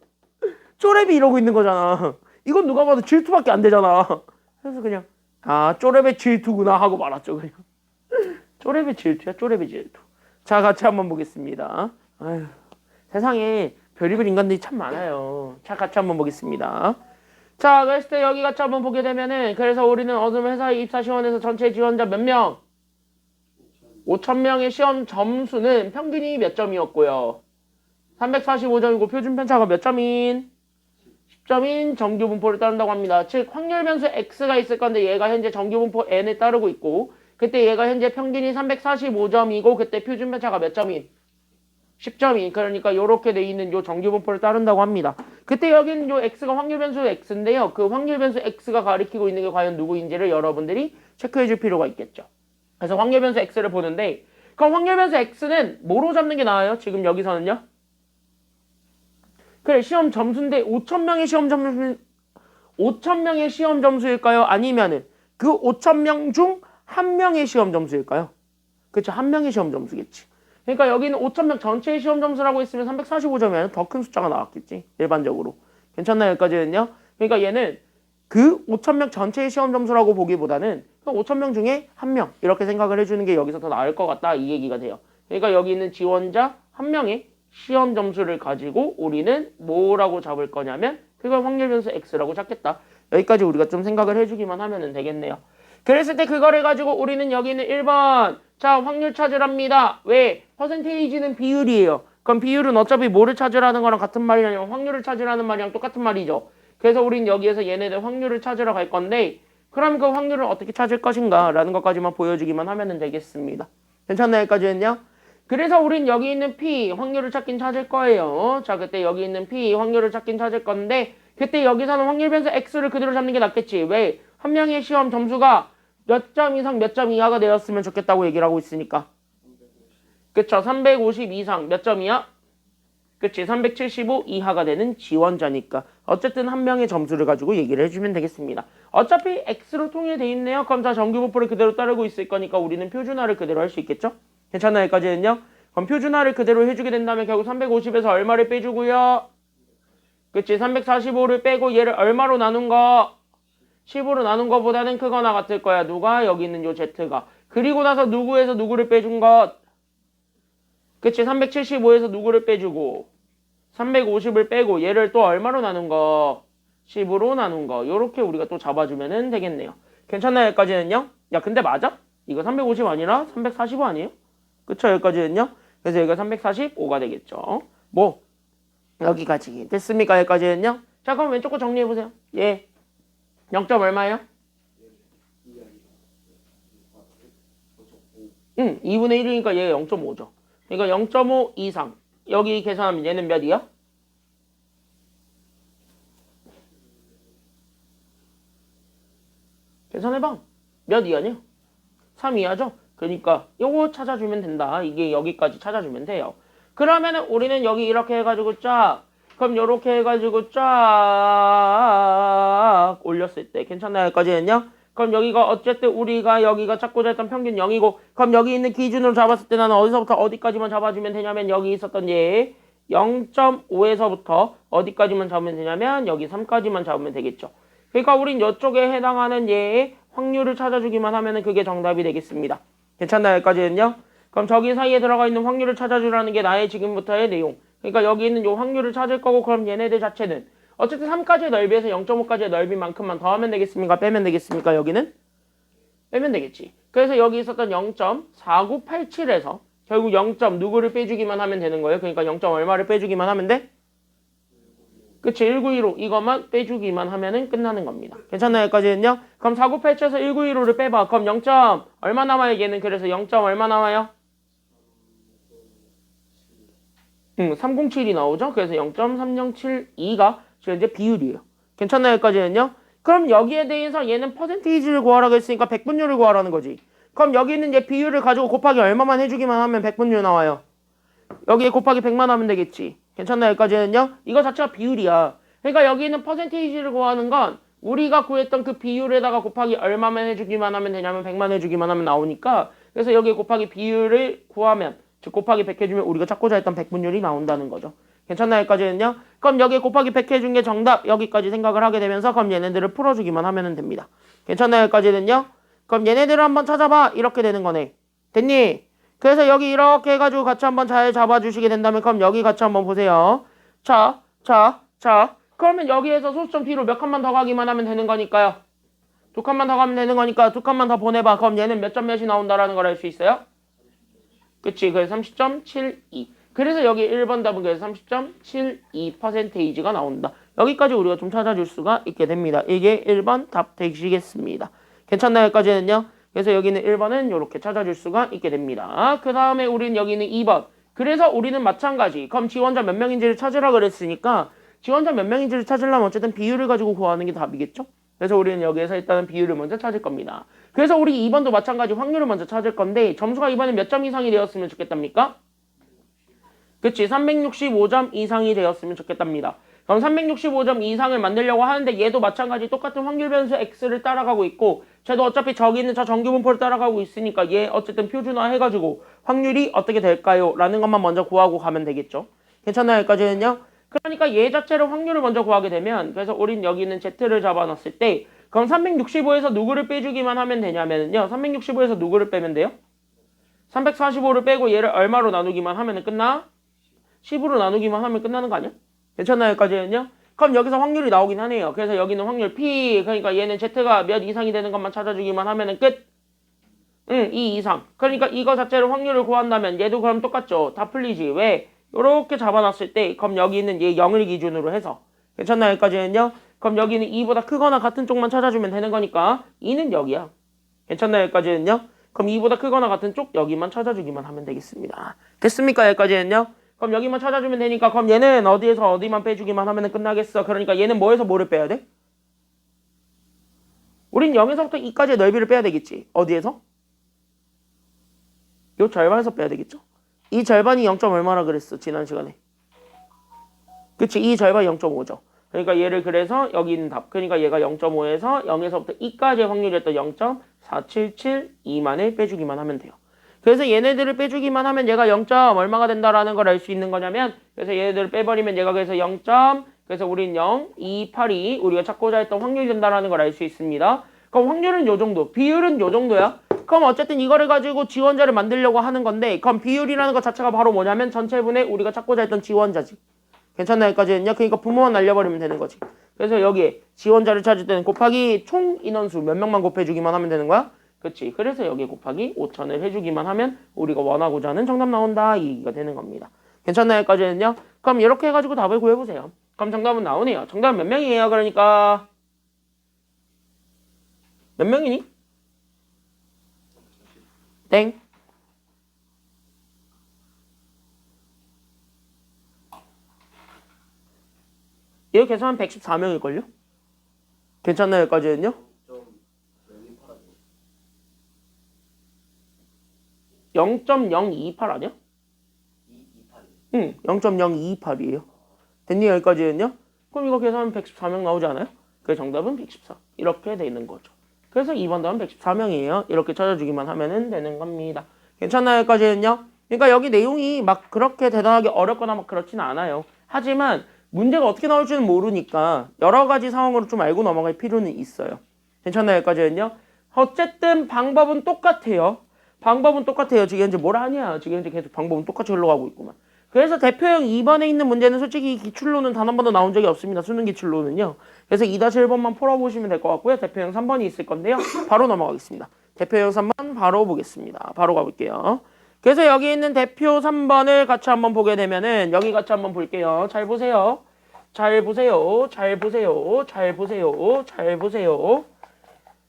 쪼랩이 이러고 있는 거잖아. 이건 누가 봐도 질투밖에 안 되잖아. 그래서 그냥 쪼랩의 질투구나 하고 말았죠. 그냥 쪼랩의 질투야. 쪼랩의 질투. 자, 같이 한번 보겠습니다. 아휴, 세상에 별의별 인간들이 참 많아요. 자, 같이 한번 보겠습니다. 자, 그랬을 때 여기 같이 한번 보게 되면은 그래서 우리는 어느 회사에 입사 시원해서 전체 지원자 몇 명? 5,000명의 시험 점수는 평균이 몇 점이었고요? 345점이고 표준 편차가 몇 점인? 10점인 정규 분포를 따른다고 합니다. 즉 확률 변수 x가 있을 건데 얘가 현재 정규 분포 n을 따르고 있고 그때 얘가 현재 평균이 345점이고 그때 표준 편차가 몇 점인? 10점인. 그러니까 요렇게 돼 있는 요 정규 분포를 따른다고 합니다. 그때 여기는 요 x가 확률 변수 x인데요. 그 확률 변수 x가 가리키고 있는 게 과연 누구인지를 여러분들이 체크해 줄 필요가 있겠죠. 그래서 확률 변수 x를 보는데 그럼 확률 변수 x는 뭐로 잡는 게 나아요? 지금 여기서는요? 그래, 시험 점수인데 5,000명의 시험 점수일까요? 아니면은 그 5,000명 중 한 명의 시험 점수일까요? 그쵸, 한 명의 시험 점수겠지. 그러니까 여기는 5,000명 전체의 시험 점수라고 했으면 345점이면 더 큰 숫자가 나왔겠지, 일반적으로. 괜찮나요, 여기까지는요? 그러니까 얘는 그 5,000명 전체의 시험 점수라고 보기보다는 그 5,000명 중에 한 명 이렇게 생각을 해주는 게 여기서 더 나을 것 같다, 이 얘기가 돼요. 그러니까 여기 있는 지원자 한 명의 시험 점수를 가지고 우리는 뭐라고 잡을 거냐면 그걸 확률 변수 x라고 잡겠다. 여기까지 우리가 좀 생각을 해주기만 하면 되겠네요. 그랬을 때 그거를 가지고 우리는 여기 있는 1번 자 확률 찾으랍니다. 왜? 퍼센테이지는 비율이에요. 그럼 비율은 어차피 뭐를 찾으라는 거랑 같은 말이냐면 확률을 찾으라는 말이랑 똑같은 말이죠. 그래서 우린 여기에서 얘네들 확률을 찾으러 갈 건데 그럼 그 확률을 어떻게 찾을 것인가 라는 것까지만 보여주기만 하면 되겠습니다. 괜찮나요? 여기까지는요? 그래서 우린 여기 있는 P 확률을 찾긴 찾을 거예요. 자, 그때 여기 있는 P 확률을 찾긴 찾을 건데 그때 여기서는 확률 변수 X를 그대로 잡는 게 낫겠지. 왜? 한 명의 시험 점수가 몇 점 이상 몇 점 이하가 되었으면 좋겠다고 얘기를 하고 있으니까. 그쵸? 350 이상 몇 점이야? 그치? 375 이하가 되는 지원자니까. 어쨌든 한 명의 점수를 가지고 얘기를 해주면 되겠습니다. 어차피 X로 통일돼 있네요. 그럼 다 정규분포를 그대로 따르고 있을 거니까 우리는 표준화를 그대로 할 수 있겠죠? 괜찮나요? 여기까지는요? 그럼 표준화를 그대로 해주게 된다면 결국 350에서 얼마를 빼주고요? 그치? 345를 빼고 얘를 얼마로 나눈 거? 10으로 나눈 거보다는 크거나 같을 거야. 누가? 여기 있는 요 Z가. 그리고 나서 누구에서 누구를 빼준 것? 그치? 375에서 누구를 빼주고 350을 빼고 얘를 또 얼마로 나눈 거? 10으로 나눈 거. 요렇게 우리가 또 잡아주면 되겠네요. 괜찮나요? 여기까지는요? 야 근데 맞아? 이거 350 아니라 345 아니에요? 그쵸? 여기까지는요? 그래서 여기가 345가 되겠죠. 뭐 여기까지 됐습니까? 여기까지는요? 자 그럼 왼쪽 거 정리해보세요. 예. 0점 얼마예요? 2분의 1이니까 얘가 0.5죠. 그러니까 0.5 이상. 여기 계산하면 얘는 몇이야? 계산해봐. 몇 이하냐? 3 이하죠? 그러니까 요거 찾아주면 된다. 이게 여기까지 찾아주면 돼요. 그러면은 우리는 여기 이렇게 해가지고 쫙 그럼 요렇게 해가지고 쫙 올렸을 때 괜찮나요? 여기까지는요? 그럼 여기가 어쨌든 우리가 여기가 찾고자 했던 평균 0이고 그럼 여기 있는 기준으로 잡았을 때 나는 어디서부터 어디까지만 잡아주면 되냐면 여기 있었던 얘 0.5에서부터 어디까지만 잡으면 되냐면 여기 3까지만 잡으면 되겠죠. 그러니까 우린 이쪽에 해당하는 얘의 확률을 찾아주기만 하면 그게 정답이 되겠습니다. 괜찮나요? 여기까지는요? 그럼 저기 사이에 들어가 있는 확률을 찾아주라는 게 나의 지금부터의 내용. 그러니까 여기 있는 요 확률을 찾을 거고 그럼 얘네들 자체는 어쨌든 3까지의 넓이에서 0.5까지의 넓이만큼만 더하면 되겠습니까? 빼면 되겠습니까? 여기는? 빼면 되겠지. 그래서 여기 있었던 0.4987에서 결국 0. 누구를 빼주기만 하면 되는 거예요. 그러니까 0. 얼마를 빼주기만 하면 돼? 그치? 1915 이것만 빼주기만 하면은 끝나는 겁니다. 괜찮나요? 여기까지는요? 그럼 4987에서 1915를 빼봐. 그럼 0. 얼마 남아요? 얘는 그래서 0. 얼마 나와요? 307이 나오죠? 그래서 0.3072가 현재 비율이에요. 괜찮나요? 여기까지는요? 그럼 여기에 대해서 얘는 퍼센테이지를 구하라고 했으니까 백분율을 구하라는 거지. 그럼 여기 있는 얘 비율을 가지고 곱하기 얼마만 해주기만 하면 백분율 나와요. 여기에 곱하기 100만 하면 되겠지. 괜찮나요? 여기까지는요? 이거 자체가 비율이야. 그러니까 여기 있는 퍼센테이지를 구하는 건 우리가 구했던 그 비율에다가 곱하기 얼마만 해주기만 하면 되냐면 100만 해주기만 하면 나오니까 그래서 여기에 곱하기 비율을 구하면 즉 곱하기 100 해주면 우리가 찾고자 했던 백분율이 나온다는 거죠. 괜찮나요? 여기까지는요? 그럼 여기에 곱하기 100 해준 게 정답 여기까지 생각을 하게 되면서 그럼 얘네들을 풀어주기만 하면 됩니다. 괜찮나요? 여기까지는요? 그럼 얘네들을 한번 찾아봐. 이렇게 되는 거네. 됐니? 그래서 여기 이렇게 해가지고 같이 한번 잘 잡아주시게 된다면 그럼 여기 같이 한번 보세요. 자. 그러면 여기에서 소수점 P로 몇 칸만 더 가기만 하면 되는 거니까요. 2칸만 더 가면 되는 거니까 2칸만 더 보내봐. 그럼 얘는 몇 점 몇이 나온다라는 걸 알 수 있어요? 그치. 그래서 30.72. 그래서 여기 1번 답은 그래서 30.72%가 나온다. 여기까지 우리가 좀 찾아줄 수가 있게 됩니다. 이게 1번 답 되시겠습니다. 괜찮나요? 여기까지는요? 그래서 여기는 1번은 이렇게 찾아줄 수가 있게 됩니다. 그 다음에 우리는 여기는 2번. 그래서 우리는 마찬가지. 그럼 지원자 몇 명인지를 찾으라 그랬으니까 지원자 몇 명인지를 찾으려면 어쨌든 비율을 가지고 구하는 게 답이겠죠? 그래서 우리는 여기에서 일단은 비율을 먼저 찾을 겁니다. 그래서 우리 2번도 마찬가지 확률을 먼저 찾을 건데 점수가 이번에 몇 점 이상이 되었으면 좋겠답니까? 그치, 365점 이상이 되었으면 좋겠답니다. 그럼 365점 이상을 만들려고 하는데 얘도 마찬가지 똑같은 확률 변수 x를 따라가고 있고 쟤도 어차피 저기 있는 저 정규분포를 따라가고 있으니까 얘 어쨌든 표준화 해가지고 확률이 어떻게 될까요? 라는 것만 먼저 구하고 가면 되겠죠. 괜찮나요? 여기까지는요? 그러니까 얘 자체로 확률을 먼저 구하게 되면 그래서 우린 여기 있는 z를 잡아놨을 때 그럼 365에서 누구를 빼주기만 하면 되냐면요. 365에서 누구를 빼면 돼요? 345를 빼고 얘를 얼마로 나누기만 하면 끝나? 10으로 나누기만 하면 끝나는 거 아니야? 괜찮나요? 여기까지는요? 그럼 여기서 확률이 나오긴 하네요. 그래서 여기는 확률 P, 그러니까 얘는 Z가 몇 이상이 되는 것만 찾아주기만 하면 끝. 2 이상. 그러니까 이거 자체로 확률을 구한다면 얘도 그럼 똑같죠. 다 풀리지. 왜? 요렇게 잡아놨을 때 그럼 여기 있는 얘 0을 기준으로 해서 괜찮나요? 여기까지는요? 그럼 여기는 2보다 크거나 같은 쪽만 찾아주면 되는 거니까 2는 여기야. 괜찮나요? 여기까지는요? 그럼 2보다 크거나 같은 쪽 여기만 찾아주기만 하면 되겠습니다. 됐습니까? 여기까지는요? 그럼 여기만 찾아주면 되니까 그럼 얘는 어디에서 어디만 빼주기만 하면 끝나겠어. 그러니까 얘는 뭐에서 뭐를 빼야 돼? 우린 0에서부터 2까지의 넓이를 빼야 되겠지. 어디에서? 요 절반에서 빼야 되겠죠. 이 절반이 0. 얼마라 그랬어 지난 시간에. 그치, 이 절반이 0.5죠. 그러니까 얘를 그래서 여기 있는 답, 그러니까 얘가 0.5에서 0에서부터 2까지의 확률이었던 0.4772만을 빼주기만 하면 돼요. 그래서 얘네들을 빼주기만 하면 얘가 0. 얼마가 된다라는 걸 알 수 있는 거냐면 그래서 얘네들을 빼버리면 얘가 그래서 0. 그래서 우린 0.282 우리가 찾고자 했던 확률이 된다라는 걸 알 수 있습니다. 그럼 확률은 요 정도, 비율은 요 정도야. 그럼 어쨌든 이거를 가지고 지원자를 만들려고 하는 건데 그럼 비율이라는 것 자체가 바로 뭐냐면 전체분의 우리가 찾고자 했던 지원자지. 괜찮나요? 여기까지는요? 그러니까 분모만 날려버리면 되는 거지. 그래서 여기에 지원자를 찾을 때는 곱하기 총 인원수 몇 명만 곱해주기만 하면 되는 거야. 그치? 그래서 여기에 곱하기 5,000을 해주기만 하면 우리가 원하고자 하는 정답 나온다. 이 얘기가 되는 겁니다. 괜찮나요? 여기까지는요? 그럼 이렇게 해가지고 답을 구해보세요. 그럼 정답은 나오네요. 정답은 몇 명이에요? 그러니까 몇 명이니? 땡. 이거 계산하면 114명일걸요? 괜찮나요? 여기까지는요? 0.028 아니야? 0.0228이에요. 됐니? 여기까지는요? 그럼 이거 계산하면 114명 나오지 않아요? 그 정답은 114. 이렇게 되는 거죠. 그래서 2번 답은 114명이에요. 이렇게 찾아주기만 하면 되는 겁니다. 괜찮나요? 여기까지는요? 그러니까 여기 내용이 막 그렇게 대단하게 어렵거나 막 그렇지는 않아요. 하지만 문제가 어떻게 나올지는 모르니까 여러 가지 상황으로 좀 알고 넘어갈 필요는 있어요. 괜찮나요? 여기까지는요? 어쨌든 방법은 똑같아요. 방법은 똑같아요. 지금 현재 뭘 하냐? 지금 현재 계속 방법은 똑같이 흘러가고 있구만. 그래서 대표형 2번에 있는 문제는 솔직히 기출로는 단 한 번도 나온 적이 없습니다. 수능 기출로는요. 그래서 2-1번만 풀어보시면 될 것 같고요. 대표형 3번이 있을 건데요. 바로 넘어가겠습니다. 대표형 3번 바로 보겠습니다. 바로 가볼게요. 그래서 여기 있는 대표 3번을 같이 한번 보게 되면은 여기 같이 한번 볼게요. 잘 보세요. 잘 보세요. 잘 보세요. 잘 보세요. 잘 보세요.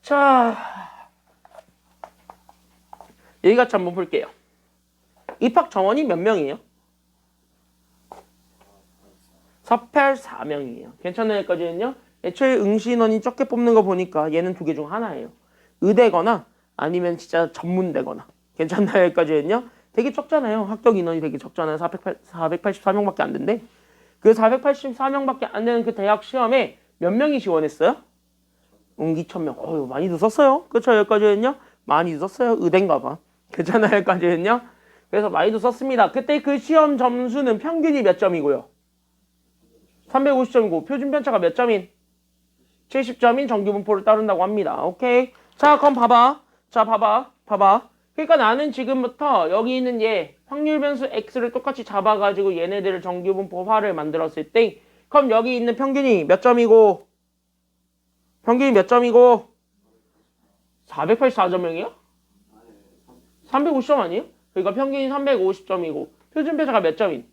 자, 여기 같이 한번 볼게요. 입학 정원이 몇 명이에요? 484명이에요. 괜찮나요? 여기까지는요? 애초에 응시인원이 적게 뽑는 거 보니까 얘는 두 개 중 하나예요. 의대거나 아니면 진짜 전문대거나. 괜찮나요? 여기까지는요? 되게 적잖아요. 합격 인원이 되게 적잖아요. 484명밖에 안 된대. 그 484명밖에 안 되는 그 대학 시험에 몇 명이 지원했어요? 2,000명. 어휴, 많이 늦었어요. 그쵸? 여기까지는요? 많이 늦었어요. 의대인가 봐. 괜찮아요? 여기까지는요? 그래서 많이 늦었습니다. 그때 그 시험 점수는 평균이 몇 점이고요? 350점이고 표준 편차가 몇 점인? 70점인 정규분포를 따른다고 합니다. 오케이. 자, 그럼 봐봐. 자, 봐봐. 그러니까 나는 지금부터 여기 있는 얘 확률 변수 x를 똑같이 잡아가지고 얘네들을 정규분포화를 만들었을 때 그럼 여기 있는 평균이 몇 점이고 484점이에요? 350점 아니에요? 그러니까 평균이 350점이고 표준 편차가 몇 점인?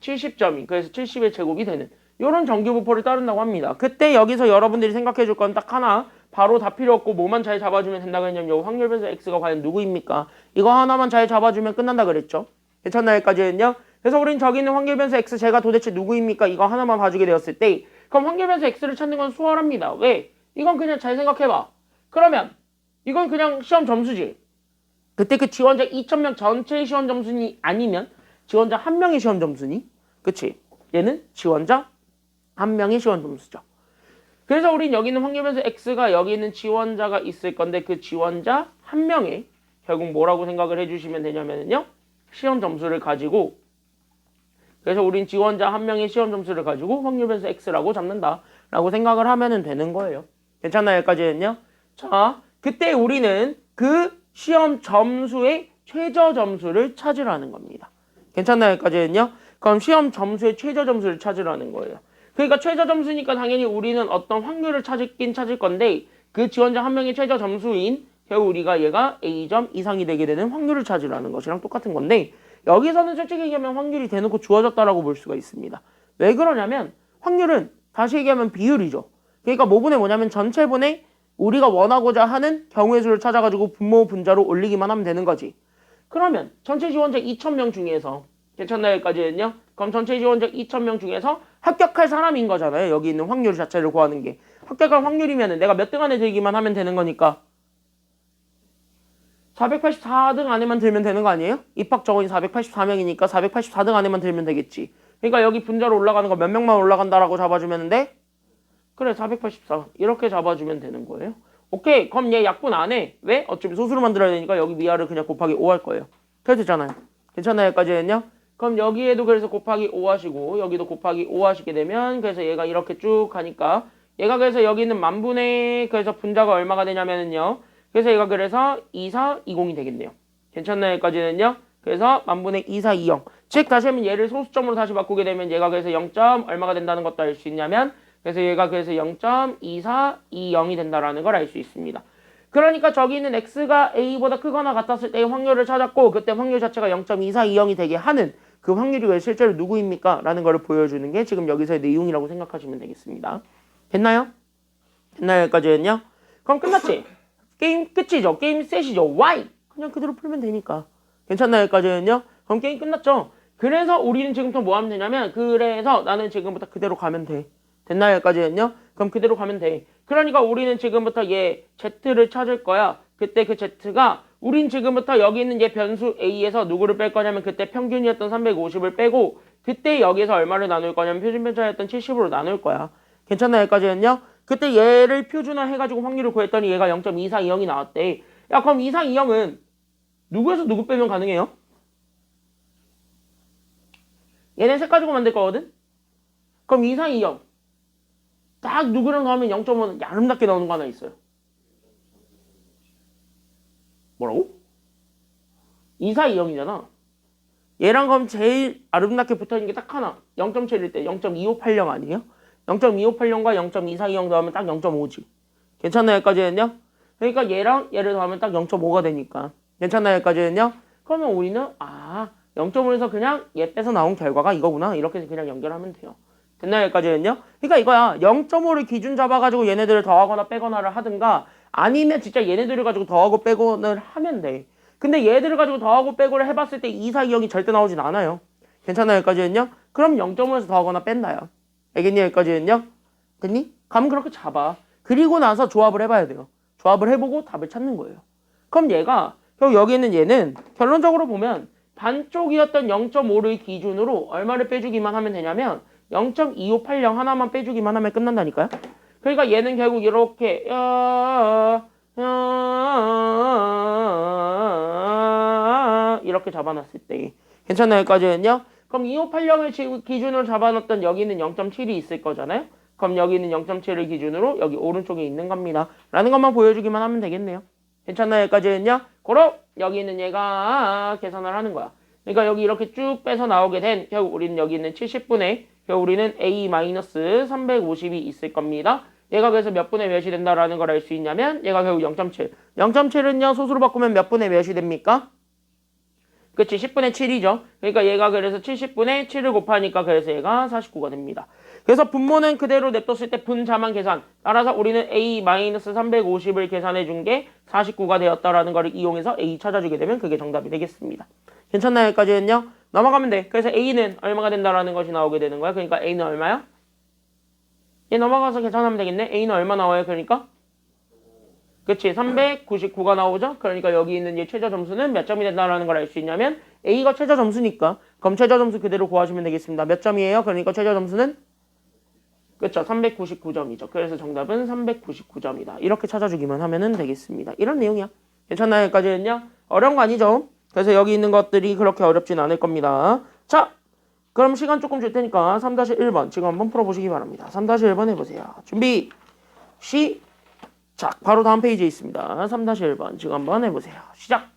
70점인. 그래서 70의 제곱이 되는 이런 정규분포를 따른다고 합니다. 그때 여기서 여러분들이 생각해 줄 건 딱 하나. 바로 다 필요 없고 뭐만 잘 잡아주면 된다고 했냐면 요 확률 변수 x가 과연 누구입니까? 이거 하나만 잘 잡아주면 끝난다 그랬죠. 괜찮나요? 여기까지는요. 그래서 우린 저기 있는 확률 변수 x 제가 도대체 누구입니까? 이거 하나만 봐주게 되었을 때 그럼 확률 변수 x를 찾는 건 수월합니다. 왜? 이건 그냥 잘 생각해봐. 그러면 이건 그냥 시험 점수지. 그때 그 지원자 2,000명 전체의 시험 점수니 아니면 지원자 한 명의 시험 점수니? 그치? 얘는 지원자 한 명의 시험 점수죠. 그래서 우린 여기 있는 확률 변수 x가 여기 있는 지원자가 있을 건데 그 지원자 한 명의 결국 뭐라고 생각을 해주시면 되냐면요. 시험 점수를 가지고 그래서 우린 지원자 한 명의 시험 점수를 가지고 확률 변수 x라고 잡는다 라고 생각을 하면 되는 거예요. 괜찮나요? 여기까지는요? 자, 그때 우리는 그 시험 점수의 최저 점수를 찾으라는 겁니다. 괜찮나요? 여기까지는요? 그럼 시험 점수의 최저 점수를 찾으라는 거예요. 그러니까 최저 점수니까 당연히 우리는 어떤 확률을 찾을 건데 그 지원자 한 명의 최저 점수인 결국 우리가 얘가 A점 이상이 되게 되는 확률을 찾으라는 것이랑 똑같은 건데 여기서는 솔직히 얘기하면 확률이 대놓고 주어졌다라고 볼 수가 있습니다. 왜 그러냐면 확률은 다시 얘기하면 비율이죠. 그러니까 모분의 뭐냐면 전체분의 우리가 원하고자 하는 경우의 수를 찾아가지고 분모 분자로 올리기만 하면 되는 거지. 그러면 전체 지원자 2,000명 중에서 괜찮나요? 여기까지는요? 그럼 전체 지원자 2,000명 중에서 합격할 사람인 거잖아요. 여기 있는 확률 자체를 구하는 게. 합격할 확률이면 내가 몇 등 안에 들기만 하면 되는 거니까 484등 안에만 들면 되는 거 아니에요? 입학 정원이 484명이니까 484등 안에만 들면 되겠지. 그러니까 여기 분자로 올라가는 거 몇 명만 올라간다라고 잡아주면 돼? 그래 484 이렇게 잡아주면 되는 거예요. 오케이 그럼 얘 약분 안 해. 왜? 어차피 소수로 만들어야 되니까 여기 위아를 그냥 곱하기 5 할 거예요. 그래도 되잖아요. 괜찮나요? 여기까지는요? 그럼 여기에도 그래서 곱하기 5 하시고 여기도 곱하기 5 하시게 되면 그래서 얘가 이렇게 쭉 가니까 얘가 그래서 여기 있는 만분의 그래서 분자가 얼마가 되냐면은요. 그래서 얘가 그래서 2420이 되겠네요. 괜찮나요? 여기까지는요? 그래서 만분의 2420. 즉 다시 하면 얘를 소수점으로 다시 바꾸게 되면 얘가 그래서 0. 얼마가 된다는 것도 알 수 있냐면 그래서 얘가 그래서 0.2420이 된다라는 걸 알 수 있습니다. 그러니까 저기 있는 x가 a보다 크거나 같았을 때의 확률을 찾았고 그때 확률 자체가 0.2420이 되게 하는 그 확률이 왜 실제로 누구입니까? 라는 걸 보여주는 게 지금 여기서의 내용이라고 생각하시면 되겠습니다. 됐나요? 됐나요? 여기까지는요? 그럼 끝났지? 게임 끝이죠? 게임 셋이죠? why? 그냥 그대로 풀면 되니까. 괜찮나요? 여기까지는요? 그럼 게임 끝났죠? 그래서 우리는 지금부터 뭐 하면 되냐면 그래서 나는 지금부터 그대로 가면 돼. 됐나요? 여기까지는요? 그럼 그대로 가면 돼. 그러니까 우리는 지금부터 얘 z를 찾을 거야. 그때 그 z가 우린 지금부터 여기 있는 얘 변수 a에서 누구를 뺄 거냐면 그때 평균이었던 350을 빼고 그때 여기에서 얼마를 나눌 거냐면 표준 편차였던 70으로 나눌 거야. 괜찮나요? 여기까지는요? 그때 얘를 표준화 해가지고 확률을 구했더니 얘가 0.2420이 나왔대. 야 그럼 2420은 누구에서 누구 빼면 가능해요? 얘네 셋 가지고 만들 거거든? 그럼 2420 딱 누구랑 넣으면 0.5는 아름답게 나오는 거 하나 있어요. 뭐라고? 2420이잖아. 얘랑 그럼 제일 아름답게 붙어있는 게 딱 하나. 0.7일 때 0.2580 아니에요? 0.2580과 0.2420 더하면 딱 0.5지. 괜찮나요? 여기까지는요? 그러니까 얘랑 얘를 더하면 딱 0.5가 되니까. 괜찮나요? 여기까지는요? 그러면 우리는 0.5에서 그냥 얘 빼서 나온 결과가 이거구나. 이렇게 그냥 연결하면 돼요. 됐나요? 여기까지는요? 그러니까 이거야. 0.5를 기준 잡아가지고 얘네들을 더하거나 빼거나를 하든가 아니면 진짜 얘네들을 가지고 더하고 빼고를 하면 돼. 근데 얘들을 가지고 더하고 빼고를 해봤을 때 2420이 절대 나오진 않아요. 괜찮아요? 여기까지는요? 그럼 0.5에서 더하거나 뺀다요. 알겠니? 여기까지는요? 됐니? 감은 그렇게 잡아. 그리고 나서 조합을 해봐야 돼요. 조합을 해보고 답을 찾는 거예요. 그럼 얘가 여기 있는 얘는 결론적으로 보면 반쪽이었던 0.5를 기준으로 얼마를 빼주기만 하면 되냐면 0.2580 하나만 빼주기만 하면 끝난다니까요. 그러니까 얘는 결국 이렇게 이렇게 잡아놨을 때 괜찮나요? 여기까지는요? 그럼 2580을 기준으로 잡아놨던 여기는 0.7이 있을 거잖아요. 그럼 여기는 0.7을 기준으로 여기 오른쪽에 있는 겁니다. 라는 것만 보여주기만 하면 되겠네요. 괜찮나요? 여기까지는요? 고로 여기 있는 얘가 계산을 하는 거야. 그러니까 여기 이렇게 쭉 빼서 나오게 된 결국 우리는 여기 있는 70분의 결국 우리는 A-350이 있을 겁니다. 얘가 그래서 몇 분의 몇이 된다라는 걸 알 수 있냐면 얘가 결국 0.7. 0.7은요 소수로 바꾸면 몇 분의 몇이 됩니까? 그치 10분의 7이죠. 그러니까 얘가 그래서 70분의 7을 곱하니까 그래서 얘가 49가 됩니다. 그래서 분모는 그대로 냅뒀을 때 분자만 계산. 따라서 우리는 A-350을 계산해 준 게 49가 되었다라는 걸 이용해서 A 찾아주게 되면 그게 정답이 되겠습니다. 괜찮나요? 여기까지는요? 넘어가면 돼. 그래서 A는 얼마가 된다라는 것이 나오게 되는 거야. 그러니까 A는 얼마야? 얘 넘어가서 계산하면 되겠네. A는 얼마 나와요? 그러니까? 그치. 399가 나오죠? 그러니까 여기 있는 얘 최저 점수는 몇 점이 된다라는 걸 알 수 있냐면 A가 최저 점수니까 그럼 최저 점수 그대로 구하시면 되겠습니다. 몇 점이에요? 그러니까 최저 점수는 그쵸. 399점이죠. 그래서 정답은 399점이다. 이렇게 찾아주기만 하면 되겠습니다. 이런 내용이야. 괜찮나요? 여기까지는요? 어려운 거 아니죠? 그래서 여기 있는 것들이 그렇게 어렵진 않을 겁니다. 자, 그럼 시간 조금 줄 테니까 3-1번 지금 한번 풀어보시기 바랍니다. 3-1번 해보세요. 준비, 시작. 바로 다음 페이지에 있습니다. 3-1번 지금 한번 해보세요. 시작.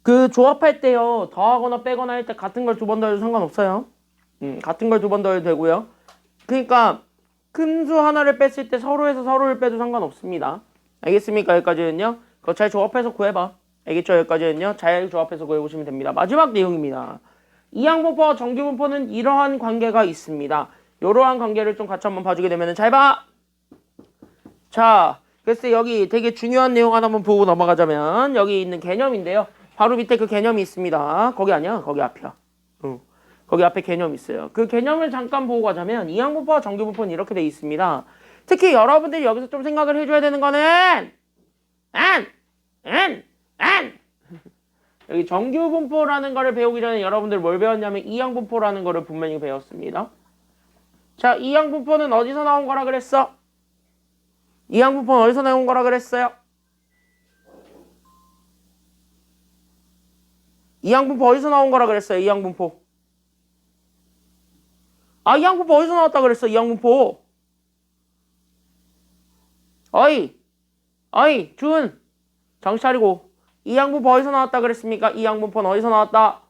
그 조합할 때요. 더하거나 빼거나 할 때 같은 걸 두 번 더해도 상관없어요. 같은 걸 두 번 더해도 되고요. 그러니까 큰 수 하나를 뺐을 때 서로에서 서로를 빼도 상관없습니다. 알겠습니까? 여기까지는요. 그거 잘 조합해서 구해봐. 알겠죠? 여기까지는요. 잘 조합해서 구해보시면 됩니다. 마지막 내용입니다. 이항분포와 정규분포는 이러한 관계가 있습니다. 이러한 관계를 좀 같이 한번 봐주게 되면 잘 봐! 자, 그래서 여기 되게 중요한 내용 하나 한번 보고 넘어가자면 여기 있는 개념인데요. 바로 밑에 그 개념이 있습니다. 거기 아니야? 거기 앞이야. 거기 앞에 개념이 있어요. 그 개념을 잠깐 보고 가자면 이항분포와 정규분포는 이렇게 돼 있습니다. 특히 여러분들이 여기서 좀 생각을 해줘야 되는 거는 여기 정규분포라는 거를 배우기 전에 여러분들 뭘 배웠냐면 이항분포라는 거를 분명히 배웠습니다. 자, 이항분포는 어디서 나온 거라 그랬어? 이항분포는 어디서 나온 거라 그랬어요? 이항분포 어디서 나온 거라 그랬어요? 이항분포. 아, 이항분포 어디서 나왔다 그랬어? 이항분포. 어이, 준. 정신 차리고. 이항분포 어디서 나왔다 그랬습니까? 이항분포는 어디서 나왔다?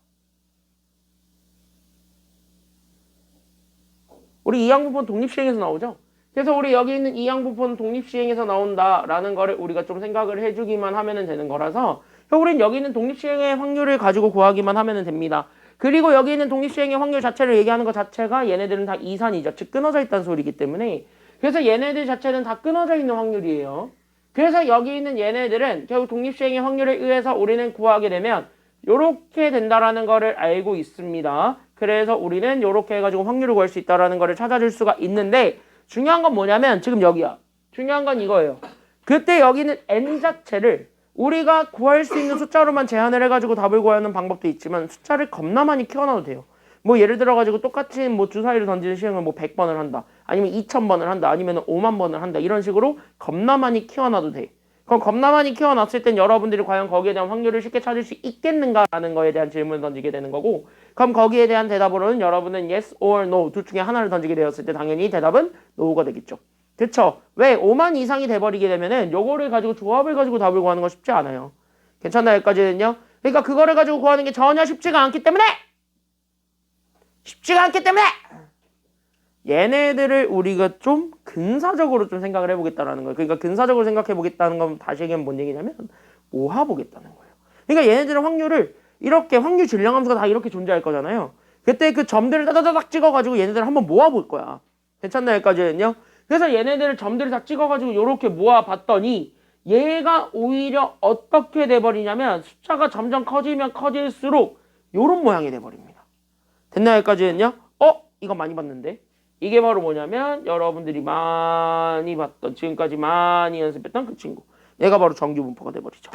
우리 이항분포는 독립시행에서 나오죠? 그래서 우리 여기 있는 이항분포는 독립시행에서 나온다라는 거를 우리가 좀 생각을 해주기만 하면 되는 거라서 우리는 여기 있는 독립시행의 확률을 가지고 구하기만 하면 됩니다. 그리고 여기 있는 독립시행의 확률 자체를 얘기하는 것 자체가 얘네들은 다 이산이죠. 즉 끊어져 있다는 소리이기 때문에 그래서 얘네들 자체는 다 끊어져 있는 확률이에요. 그래서 여기 있는 얘네들은 결국 독립시행의 확률에 의해서 우리는 구하게 되면 요렇게 된다라는 거를 알고 있습니다. 그래서 우리는 요렇게 해가지고 확률을 구할 수 있다라는 거를 찾아줄 수가 있는데 중요한 건 뭐냐면 지금 여기야. 중요한 건 이거예요. 그때 여기는 n 자체를 우리가 구할 수 있는 숫자로만 제한을 해가지고 답을 구하는 방법도 있지만 숫자를 겁나 많이 키워놔도 돼요. 뭐 예를 들어가지고 똑같이 뭐 주사위를 던지는 시행을 뭐 100번을 한다. 아니면 2000번을 한다. 아니면 5만 번을 한다. 이런 식으로 겁나 많이 키워놔도 돼. 그럼 겁나 많이 키워놨을 땐 여러분들이 과연 거기에 대한 확률을 쉽게 찾을 수 있겠는가라는 거에 대한 질문을 던지게 되는 거고 그럼 거기에 대한 대답으로는 여러분은 yes or no 둘 중에 하나를 던지게 되었을 때 당연히 대답은 no가 되겠죠. 그쵸? 왜? 5만 이상이 돼버리게 되면은 요거를 가지고 조합을 가지고 답을 구하는 건 쉽지 않아요. 괜찮나요? 여기까지는요? 그러니까 그거를 가지고 구하는 게 전혀 쉽지가 않기 때문에 얘네들을 우리가 좀 근사적으로 좀 생각을 해보겠다라는 거예요. 그러니까 근사적으로 생각해보겠다는 건 다시 얘기하면 뭔 얘기냐면 모아보겠다는 거예요. 그러니까 얘네들은 확률을 이렇게 확률 질량함수가 다 이렇게 존재할 거잖아요. 그때 그 점들을 따다다닥 찍어가지고 얘네들을 한번 모아볼 거야. 괜찮나요? 여기까지는요? 그래서 얘네들을 점들을 다 찍어가지고 이렇게 모아봤더니 얘가 오히려 어떻게 돼버리냐면 숫자가 점점 커지면 커질수록 요런 모양이 돼버립니다. 됐나요? 여기까지는요? 이거 많이 봤는데? 이게 바로 뭐냐면 여러분들이 많이 봤던 지금까지 많이 연습했던 그 친구 얘가 바로 정규분포가 돼버리죠.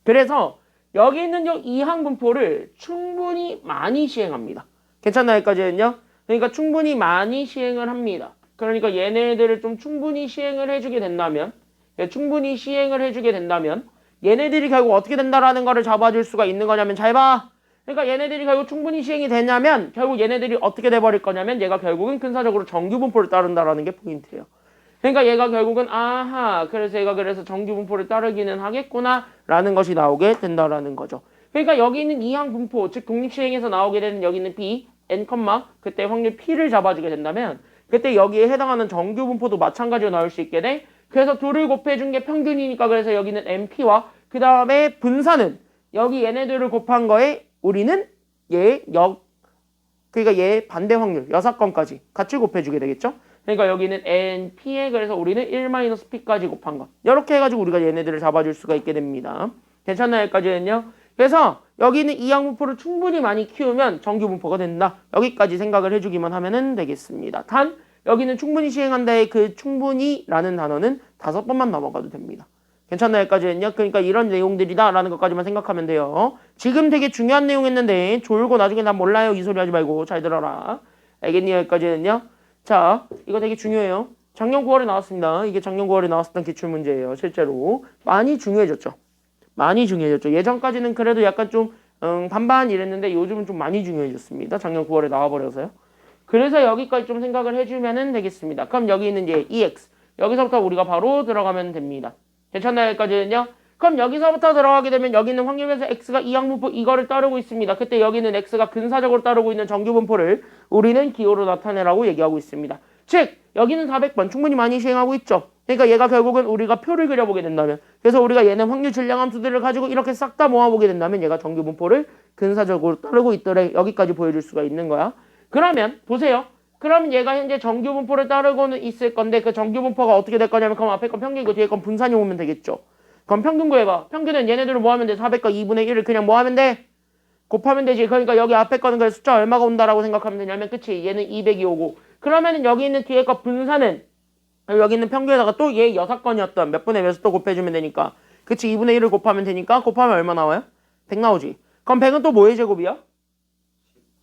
그래서 여기 있는 요 이항분포를 충분히 많이 시행합니다. 괜찮나요? 여기까지는요? 그러니까 충분히 많이 시행을 합니다. 그러니까 얘네들을 좀 충분히 시행을 해주게 된다면 얘네들이 결국 어떻게 된다라는 거를 잡아줄 수가 있는 거냐면 잘 봐. 그러니까 얘네들이 결국 충분히 시행이 되냐면 결국 얘네들이 어떻게 돼버릴 거냐면 얘가 결국은 근사적으로 정규분포를 따른다라는 게 포인트예요. 그러니까 얘가 결국은 그래서 얘가 그래서 정규분포를 따르기는 하겠구나 라는 것이 나오게 된다라는 거죠. 그러니까 여기 있는 이항분포 즉 독립시행에서 나오게 되는 여기 있는 b, n, 그때 확률 p를 잡아주게 된다면 그때 여기에 해당하는 정규분포도 마찬가지로 나올 수 있게 돼. 그래서 둘을 곱해준 게 평균이니까 그래서 여기는 np와 그 다음에 분산은 여기 얘네들을 곱한 거에 우리는 그러니까 얘 반대 확률 6건까지 같이 곱해주게 되겠죠. 그러니까 여기는 np에 그래서 우리는 1-p까지 곱한 거 이렇게 해가지고 우리가 얘네들을 잡아줄 수가 있게 됩니다. 괜찮나요? 여기까지는요. 그래서 여기는 이항분포를 충분히 많이 키우면 정규분포가 된다. 여기까지 생각을 해주기만 하면 되겠습니다. 단 여기는 충분히 시행한다의 그 충분히라는 단어는 5번만 넘어가도 됩니다. 괜찮나요? 여기까지는요. 그러니까 이런 내용들이다 라는 것까지만 생각하면 돼요. 지금 되게 중요한 내용했는데 졸고 나중에 난 몰라요 이 소리 하지 말고 잘 들어라. 알겠니? 여기까지는요. 자, 이거 되게 중요해요. 작년 9월에 나왔습니다. 이게 작년 9월에 나왔었던 기출문제예요. 실제로 많이 중요해졌죠. 예전까지는 그래도 약간 좀 반반 이랬는데 요즘은 좀 많이 중요해졌습니다. 작년 9월에 나와버려서요. 그래서 여기까지 좀 생각을 해주면 되겠습니다. 그럼 여기 있는 이제 EX 여기서부터 우리가 바로 들어가면 됩니다. 괜찮나요? 여기까지는요. 그럼 여기서부터 들어가게 되면 여기 있는 확률변수 x가 이항분포 이거를 따르고 있습니다. 그때 여기는 x가 근사적으로 따르고 있는 정규분포를 우리는 기호로 나타내라고 얘기하고 있습니다. 즉 여기는 400번 충분히 많이 시행하고 있죠. 그러니까 얘가 결국은 우리가 표를 그려보게 된다면, 그래서 우리가 얘는 확률 질량함수들을 가지고 이렇게 싹 다 모아보게 된다면 얘가 정규분포를 근사적으로 따르고 있더래. 여기까지 보여줄 수가 있는 거야. 그러면 보세요. 그럼 얘가 현재 정규분포를 따르고는 있을 건데 그 정규분포가 어떻게 될 거냐면 그럼 앞에 건 평균이고 뒤에 건 분산이 오면 되겠죠. 그럼 평균 구해봐. 평균은 얘네들을 뭐하면 돼? 400과 2분의 1을 그냥 뭐하면 돼? 곱하면 되지. 그러니까 여기 앞에 거는 그 숫자 얼마가 온다라고 생각하면 되냐면 그치? 얘는 200이 오고 그러면은 여기 있는 뒤에 거 분산은 여기 있는 평균에다가 또 얘 6건이었던 몇 분의 몇을 또 곱해주면 되니까 그치? 2분의 1을 곱하면 되니까 곱하면 얼마 나와요? 100 나오지. 그럼 100은 또 뭐의 제곱이야?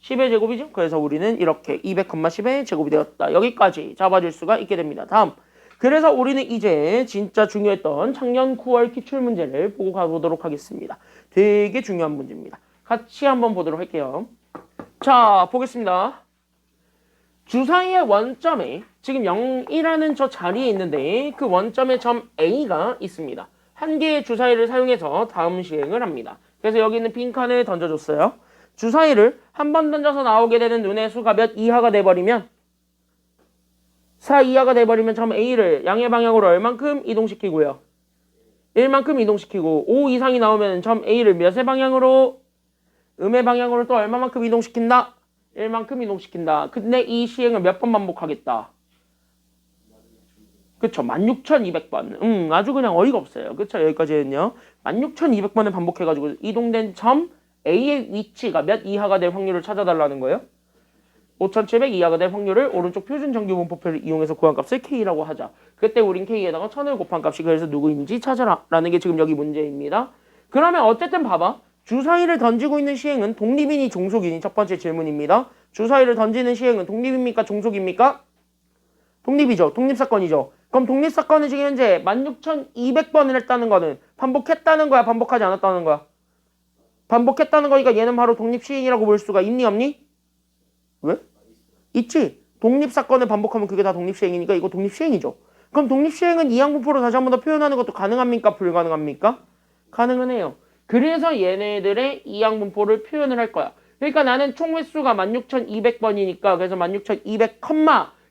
10의 제곱이죠. 그래서 우리는 이렇게 200,10의 제곱이 되었다. 여기까지 잡아줄 수가 있게 됩니다. 다음. 그래서 우리는 이제 진짜 중요했던 작년 9월 기출문제를 보고 가보도록 하겠습니다. 되게 중요한 문제입니다. 같이 한번 보도록 할게요. 자, 보겠습니다. 주사위의 원점에 지금 0이라는 저 자리에 있는데 그 원점에 점 A가 있습니다. 한 개의 주사위를 사용해서 다음 시행을 합니다. 그래서 여기 있는 빈칸을 던져줬어요. 주사위를 한 번 던져서 나오게 되는 눈의 수가 몇 이하가 돼버리면 4 이하가 돼버리면 점 A를 양의 방향으로 얼만큼 이동시키고요. 1만큼 이동시키고 5 이상이 나오면 점 A를 몇의 방향으로 음의 방향으로 또 얼마만큼 이동시킨다? 1만큼 이동시킨다. 근데 이 시행을 몇 번 반복하겠다? 그쵸. 16,200번. 아주 그냥 어이가 없어요. 그쵸. 여기까지는요. 16,200번을 반복해가지고 이동된 점 A의 위치가 몇 이하가 될 확률을 찾아달라는 거예요. 5,700 이하가 될 확률을 오른쪽 표준 정규분포표를 이용해서 구한 값을 K라고 하자. 그때 우린 K에다가 1000을 곱한 값이 그래서 누구인지 찾아라 라는 게 지금 여기 문제입니다. 그러면 어쨌든 봐봐. 주사위를 던지고 있는 시행은 독립이니 종속이니 첫 번째 질문입니다. 주사위를 던지는 시행은 독립입니까? 종속입니까? 독립이죠. 독립사건이죠. 그럼 독립사건은 지금 현재 16,200번을 했다는 거는 반복했다는 거야? 반복하지 않았다는 거야? 반복했다는 거니까 얘는 바로 독립시행이라고 볼 수가 있니 없니? 왜? 있지. 독립사건을 반복하면 그게 다 독립시행이니까 이거 독립시행이죠. 그럼 독립시행은 이항분포로 다시 한 번 더 표현하는 것도 가능합니까? 불가능합니까? 가능은 해요. 그래서 얘네들의 이항분포를 표현을 할 거야. 그러니까 나는 총 횟수가 16,200번이니까 그래서 16,200,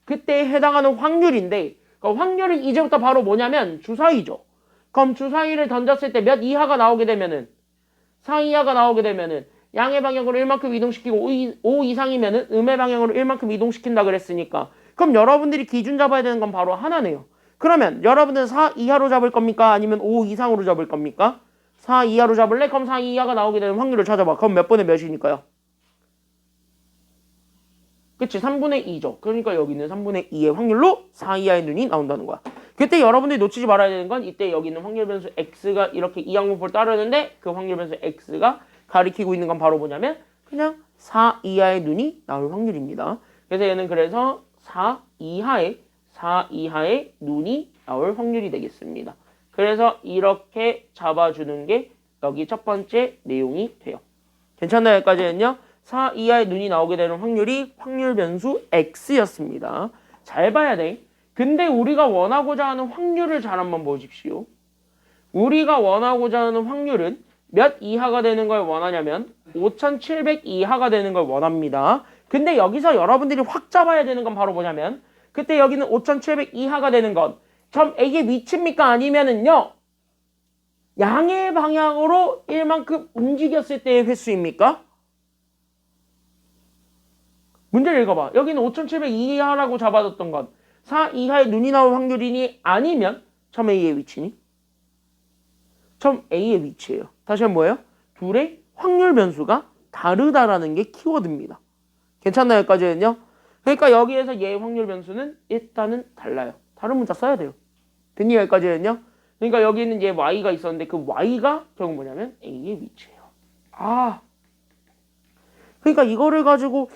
그때에 해당하는 확률인데 그 확률은 이제부터 바로 뭐냐면 주사위죠. 그럼 주사위를 던졌을 때 몇 이하가 나오게 되면은 4 이하가 나오게 되면은 양의 방향으로 1만큼 이동시키고 5 이상이면은 음의 방향으로 1만큼 이동시킨다 그랬으니까 그럼 여러분들이 기준 잡아야 되는 건 바로 하나네요. 그러면 여러분은 4 이하로 잡을 겁니까? 아니면 5 이상으로 잡을 겁니까? 4 이하로 잡을래? 그럼 4 이하가 나오게 되는 확률을 찾아봐. 그럼 몇 번의 몇이니까요? 그치? 3분의 2죠. 그러니까 여기는 3분의 2의 확률로 4 이하의 눈이 나온다는 거야. 그때 여러분들이 놓치지 말아야 되는 건 이때 여기 있는 확률 변수 x가 이렇게 이항분포를 따르는데 그 확률 변수 x가 가리키고 있는 건 바로 뭐냐면 그냥 4 이하의 눈이 나올 확률입니다. 그래서 얘는 그래서 4 이하의 눈이 나올 확률이 되겠습니다. 그래서 이렇게 잡아주는 게 여기 첫 번째 내용이 돼요. 괜찮나요? 여기까지는요. 4 이하의 눈이 나오게 되는 확률이 확률 변수 x였습니다. 잘 봐야 돼. 근데 우리가 원하고자 하는 확률을 잘 한번 보십시오. 우리가 원하고자 하는 확률은 몇 이하가 되는 걸 원하냐면 5,700 이하가 되는 걸 원합니다. 근데 여기서 여러분들이 확 잡아야 되는 건 바로 뭐냐면 그때 여기는 5,700 이하가 되는 건 점 A의 위치입니까? 아니면은요 양의 방향으로 1만큼 움직였을 때의 횟수입니까? 문제를 읽어봐. 여기는 5,700 이하라고 잡아뒀던 건 4 이하의 눈이 나올 확률이니 아니면 점 A의 위치니? 점 A의 위치예요. 다시 한번 뭐예요? 둘의 확률 변수가 다르다라는 게 키워드입니다. 괜찮나요? 여기까지는요? 그러니까 여기에서 얘의 확률 변수는 일단은 달라요. 다른 문자 써야 돼요. 됐니? 여기까지는요? 그러니까 여기는 얘 Y가 있었는데 그 Y가 결국 뭐냐면 A의 위치예요. 그러니까 이거를 가지고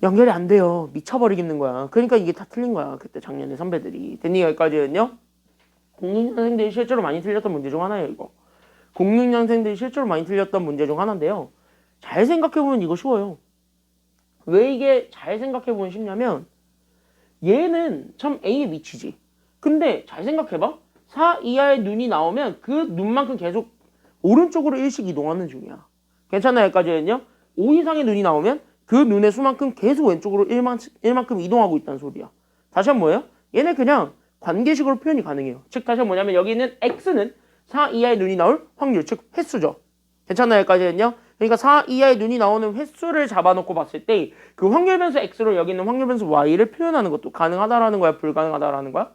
연결이 안 돼요. 미쳐버리겠는 거야. 그러니까 이게 다 틀린 거야. 그때 작년에 선배들이. 됐니? 여기까지는요? 06년생들이 실제로 많이 틀렸던 문제 중 하나예요. 이거. 06년생들이 실제로 많이 틀렸던 문제 중 하나인데요. 잘 생각해보면 이거 쉬워요. 왜 이게 잘 생각해보면 쉽냐면 얘는 점 A의 위치지. 근데 잘 생각해봐. 4 이하의 눈이 나오면 그 눈만큼 계속 오른쪽으로 일씩 이동하는 중이야. 괜찮나요? 여기까지는요? 5 이상의 눈이 나오면 그 눈의 수만큼 계속 왼쪽으로 1만큼 이동하고 있다는 소리야. 다시 한번 뭐예요? 얘네 그냥 관계식으로 표현이 가능해요. 즉 다시 한번 뭐냐면 여기 있는 x는 4 이하의 눈이 나올 확률, 즉 횟수죠. 괜찮나요? 여기까지는요? 그러니까 4 이하의 눈이 나오는 횟수를 잡아놓고 봤을 때 그 확률 변수 x로 여기 있는 확률 변수 y를 표현하는 것도 가능하다라는 거야? 불가능하다라는 거야?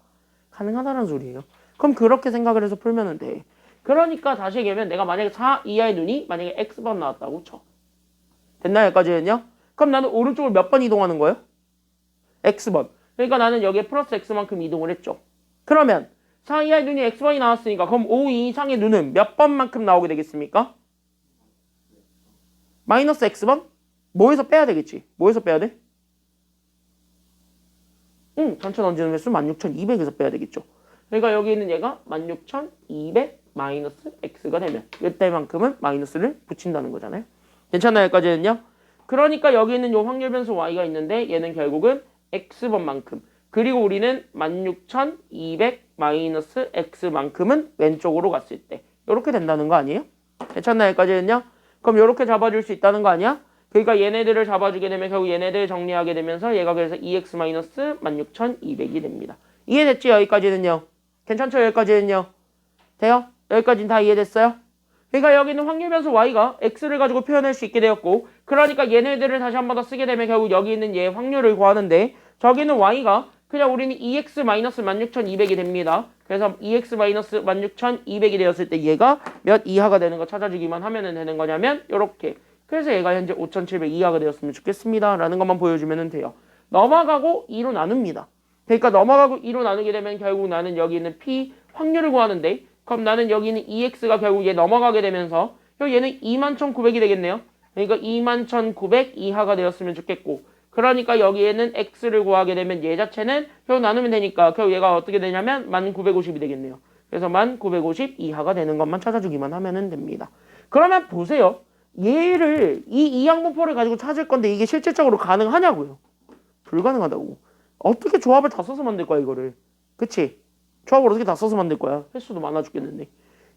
가능하다라는 소리예요. 그럼 그렇게 생각을 해서 풀면 돼. 그러니까 다시 얘기하면 내가 만약에 4 이하의 눈이 만약에 x번 나왔다고 쳐. 됐나요? 여기까지는요? 그럼 나는 오른쪽으로 몇 번 이동하는 거예요? x번. 그러니까 나는 여기에 플러스 x만큼 이동을 했죠. 그러면 4 이하의 눈이 x번이 나왔으니까 그럼 5 이상의 눈은 몇 번만큼 나오게 되겠습니까? 마이너스 x번? 뭐에서 빼야 되겠지? 뭐에서 빼야 돼? 전체 던지는 횟수 16,200에서 빼야 되겠죠. 그러니까 여기 있는 얘가 16,200 마이너스 x가 되면 이때만큼은 마이너스를 붙인다는 거잖아요. 괜찮나요? 여기까지는요? 그러니까 여기 있는 요 확률 변수 y가 있는데 얘는 결국은 x번만큼 그리고 우리는 16,200 마이너스 x만큼은 왼쪽으로 갔을 때 이렇게 된다는 거 아니에요? 괜찮나요? 여기까지는요? 그럼 이렇게 잡아줄 수 있다는 거 아니야? 그러니까 얘네들을 잡아주게 되면 결국 얘네들 정리하게 되면서 얘가 그래서 2x 마이너스 16,200이 됩니다. 이해됐지? 여기까지는요? 괜찮죠? 여기까지는요? 돼요? 여기까지는 다 이해됐어요? 그러니까 여기는 확률 변수 y가 x를 가지고 표현할 수 있게 되었고 그러니까 얘네들을 다시 한 번 더 쓰게 되면 결국 여기 있는 얘의 확률을 구하는데 저기는 y가 그냥 우리는 2x 마이너스 16,200이 됩니다. 그래서 2x 마이너스 16,200이 되었을 때 얘가 몇 이하가 되는 거 찾아주기만 하면 되는 거냐면 요렇게. 그래서 얘가 현재 5,700 이하가 되었으면 좋겠습니다. 라는 것만 보여주면 돼요. 넘어가고 2로 나눕니다. 그러니까 넘어가고 2로 나누게 되면 결국 나는 여기 있는 p 확률을 구하는데 그럼 나는 여기 있는 2x가 결국 얘 넘어가게 되면서 얘는 21,900이 되겠네요. 그러니까 21,900 이하가 되었으면 좋겠고 그러니까 여기에는 x를 구하게 되면 얘 자체는 결국 나누면 되니까 결국 얘가 어떻게 되냐면 1950이 되겠네요. 그래서 1950 이하가 되는 것만 찾아주기만 하면 됩니다. 그러면 보세요. 얘를 이 이항분포를 가지고 찾을 건데 이게 실질적으로 가능하냐고요. 불가능하다고. 어떻게 조합을 다 써서 만들 거야 이거를. 그치? 조합을 어떻게 다 써서 만들 거야. 횟수도 많아 죽겠는데.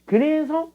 그래서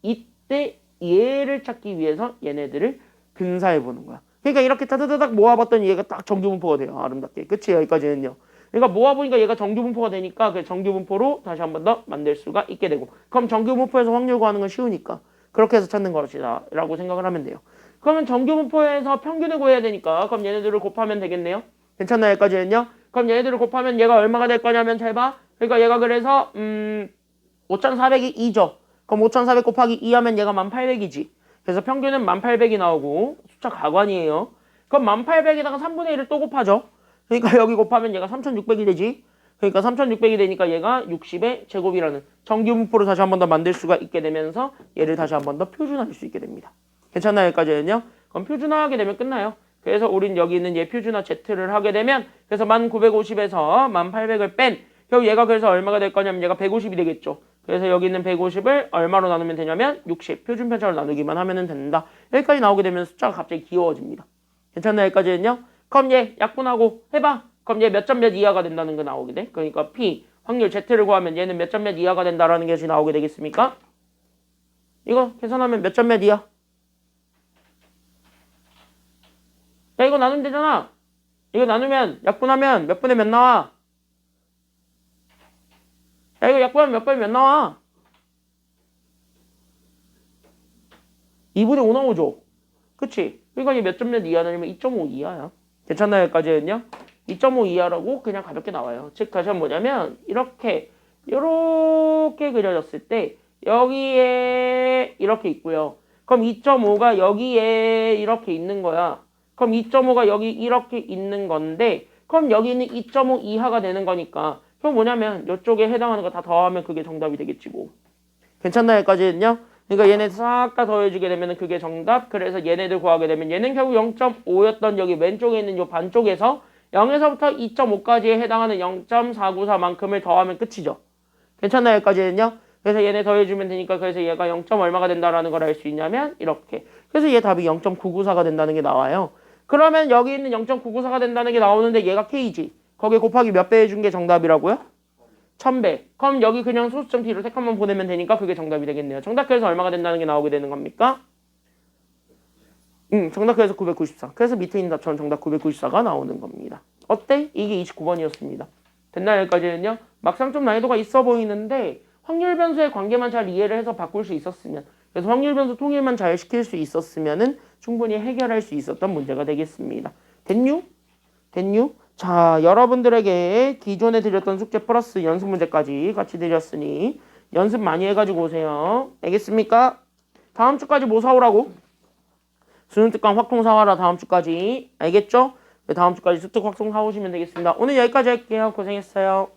이때 얘를 찾기 위해서 얘네들을 근사해 보는 거야. 그러니까 이렇게 따다다닥 모아봤더니 얘가 딱 정규분포가 돼요. 아름답게. 그치? 여기까지는요. 그러니까 모아보니까 얘가 정규분포가 되니까 그 정규분포로 다시 한 번 더 만들 수가 있게 되고 그럼 정규분포에서 확률 구하는 건 쉬우니까 그렇게 해서 찾는 것이다 라고 생각을 하면 돼요. 그러면 정규분포에서 평균을 구해야 되니까 그럼 얘네들을 곱하면 되겠네요. 괜찮나요? 여기까지는요. 그럼 얘네들을 곱하면 얘가 얼마가 될 거냐면 잘 봐. 그러니까 얘가 그래서 5,400이 2죠. 그럼 5,400 곱하기 2 하면 얘가 1,800이지. 그래서 평균은 1,800이 나오고 숫자 가관이에요. 그럼 1,800에다가 3분의 1을 또 곱하죠. 그러니까 여기 곱하면 얘가 3,600이 되지. 그러니까 3,600이 되니까 얘가 60의 제곱이라는 정규분포를 다시 한 번 더 만들 수가 있게 되면서 얘를 다시 한 번 더 표준화할 수 있게 됩니다. 괜찮나요? 여기까지는요. 그럼 표준화하게 되면 끝나요. 그래서 우린 여기 있는 얘 표준화 Z를 하게 되면 그래서 1950에서 1800을 뺀 결국 얘가 그래서 얼마가 될 거냐면 얘가 150이 되겠죠. 그래서 여기 있는 150을 얼마로 나누면 되냐면 60 표준 편차로 나누기만 하면 된다. 여기까지 나오게 되면 숫자가 갑자기 귀여워집니다. 괜찮나요? 여기까지는요. 그럼 얘 약분하고 해봐. 그럼 얘 몇 점 몇 이하가 된다는 거 나오게 돼. 그러니까 P 확률 Z를 구하면 얘는 몇 점 몇 이하가 된다라는 것이 나오게 되겠습니까? 이거 계산하면 몇 점 몇 이하? 야 이거 나누면 되잖아. 이거 나누면 약분하면 몇 분의 몇 나와? 야 이거 약분하면 몇 분의 몇 나와? 2분의 5 나오죠. 그치? 그러니까 이게 몇 점 몇 이하냐면 2.5 이하야. 괜찮나요? 여기까지는요? 2.5 이하라고 그냥 가볍게 나와요. 즉 다시 한번 뭐냐면 이렇게 그려졌을 때 여기에 이렇게 있고요. 그럼 2.5가 여기에 이렇게 있는 거야. 그럼 2.5가 여기 이렇게 있는 건데 그럼 여기는 2.5 이하가 되는 거니까 그럼 뭐냐면 이쪽에 해당하는 거 다 더하면 그게 정답이 되겠지 뭐. 괜찮나요? 여기까지는요? 그러니까 얘네 싹 다 더해주게 되면 그게 정답. 그래서 얘네들 구하게 되면 얘는 결국 0.5였던 여기 왼쪽에 있는 요 반쪽에서 0에서부터 2.5까지에 해당하는 0.494만큼을 더하면 끝이죠. 괜찮나요? 여기까지는요? 그래서 얘네 더해주면 되니까 그래서 얘가 0. 얼마가 된다라는 걸 알 수 있냐면 이렇게. 그래서 얘 답이 0.994가 된다는 게 나와요. 그러면 여기 있는 0.994가 된다는 게 나오는데 얘가 K지. 거기에 곱하기 몇 배 해준 게 정답이라고요? 1000배. 그럼 여기 그냥 소수점 D로 색깔만 보내면 되니까 그게 정답이 되겠네요. 정답해서 얼마가 된다는 게 나오게 되는 겁니까? 정답해서 994. 그래서 밑에 있는 답처럼 정답 994가 나오는 겁니다. 어때? 이게 29번이었습니다. 됐나요? 여기까지는요? 막상 좀 난이도가 있어 보이는데 확률 변수의 관계만 잘 이해를 해서 바꿀 수 있었으면, 그래서 확률 변수 통일만 잘 시킬 수 있었으면은 충분히 해결할 수 있었던 문제가 되겠습니다. 됐뉴? 됐뉴? 자, 여러분들에게 기존에 드렸던 숙제 플러스 연습 문제까지 같이 드렸으니 연습 많이 해가지고 오세요. 알겠습니까? 다음 주까지 뭐 사오라고? 수능 특강 확통 사와라. 다음 주까지. 알겠죠? 다음 주까지 수특 확통 사오시면 되겠습니다. 오늘 여기까지 할게요. 고생했어요.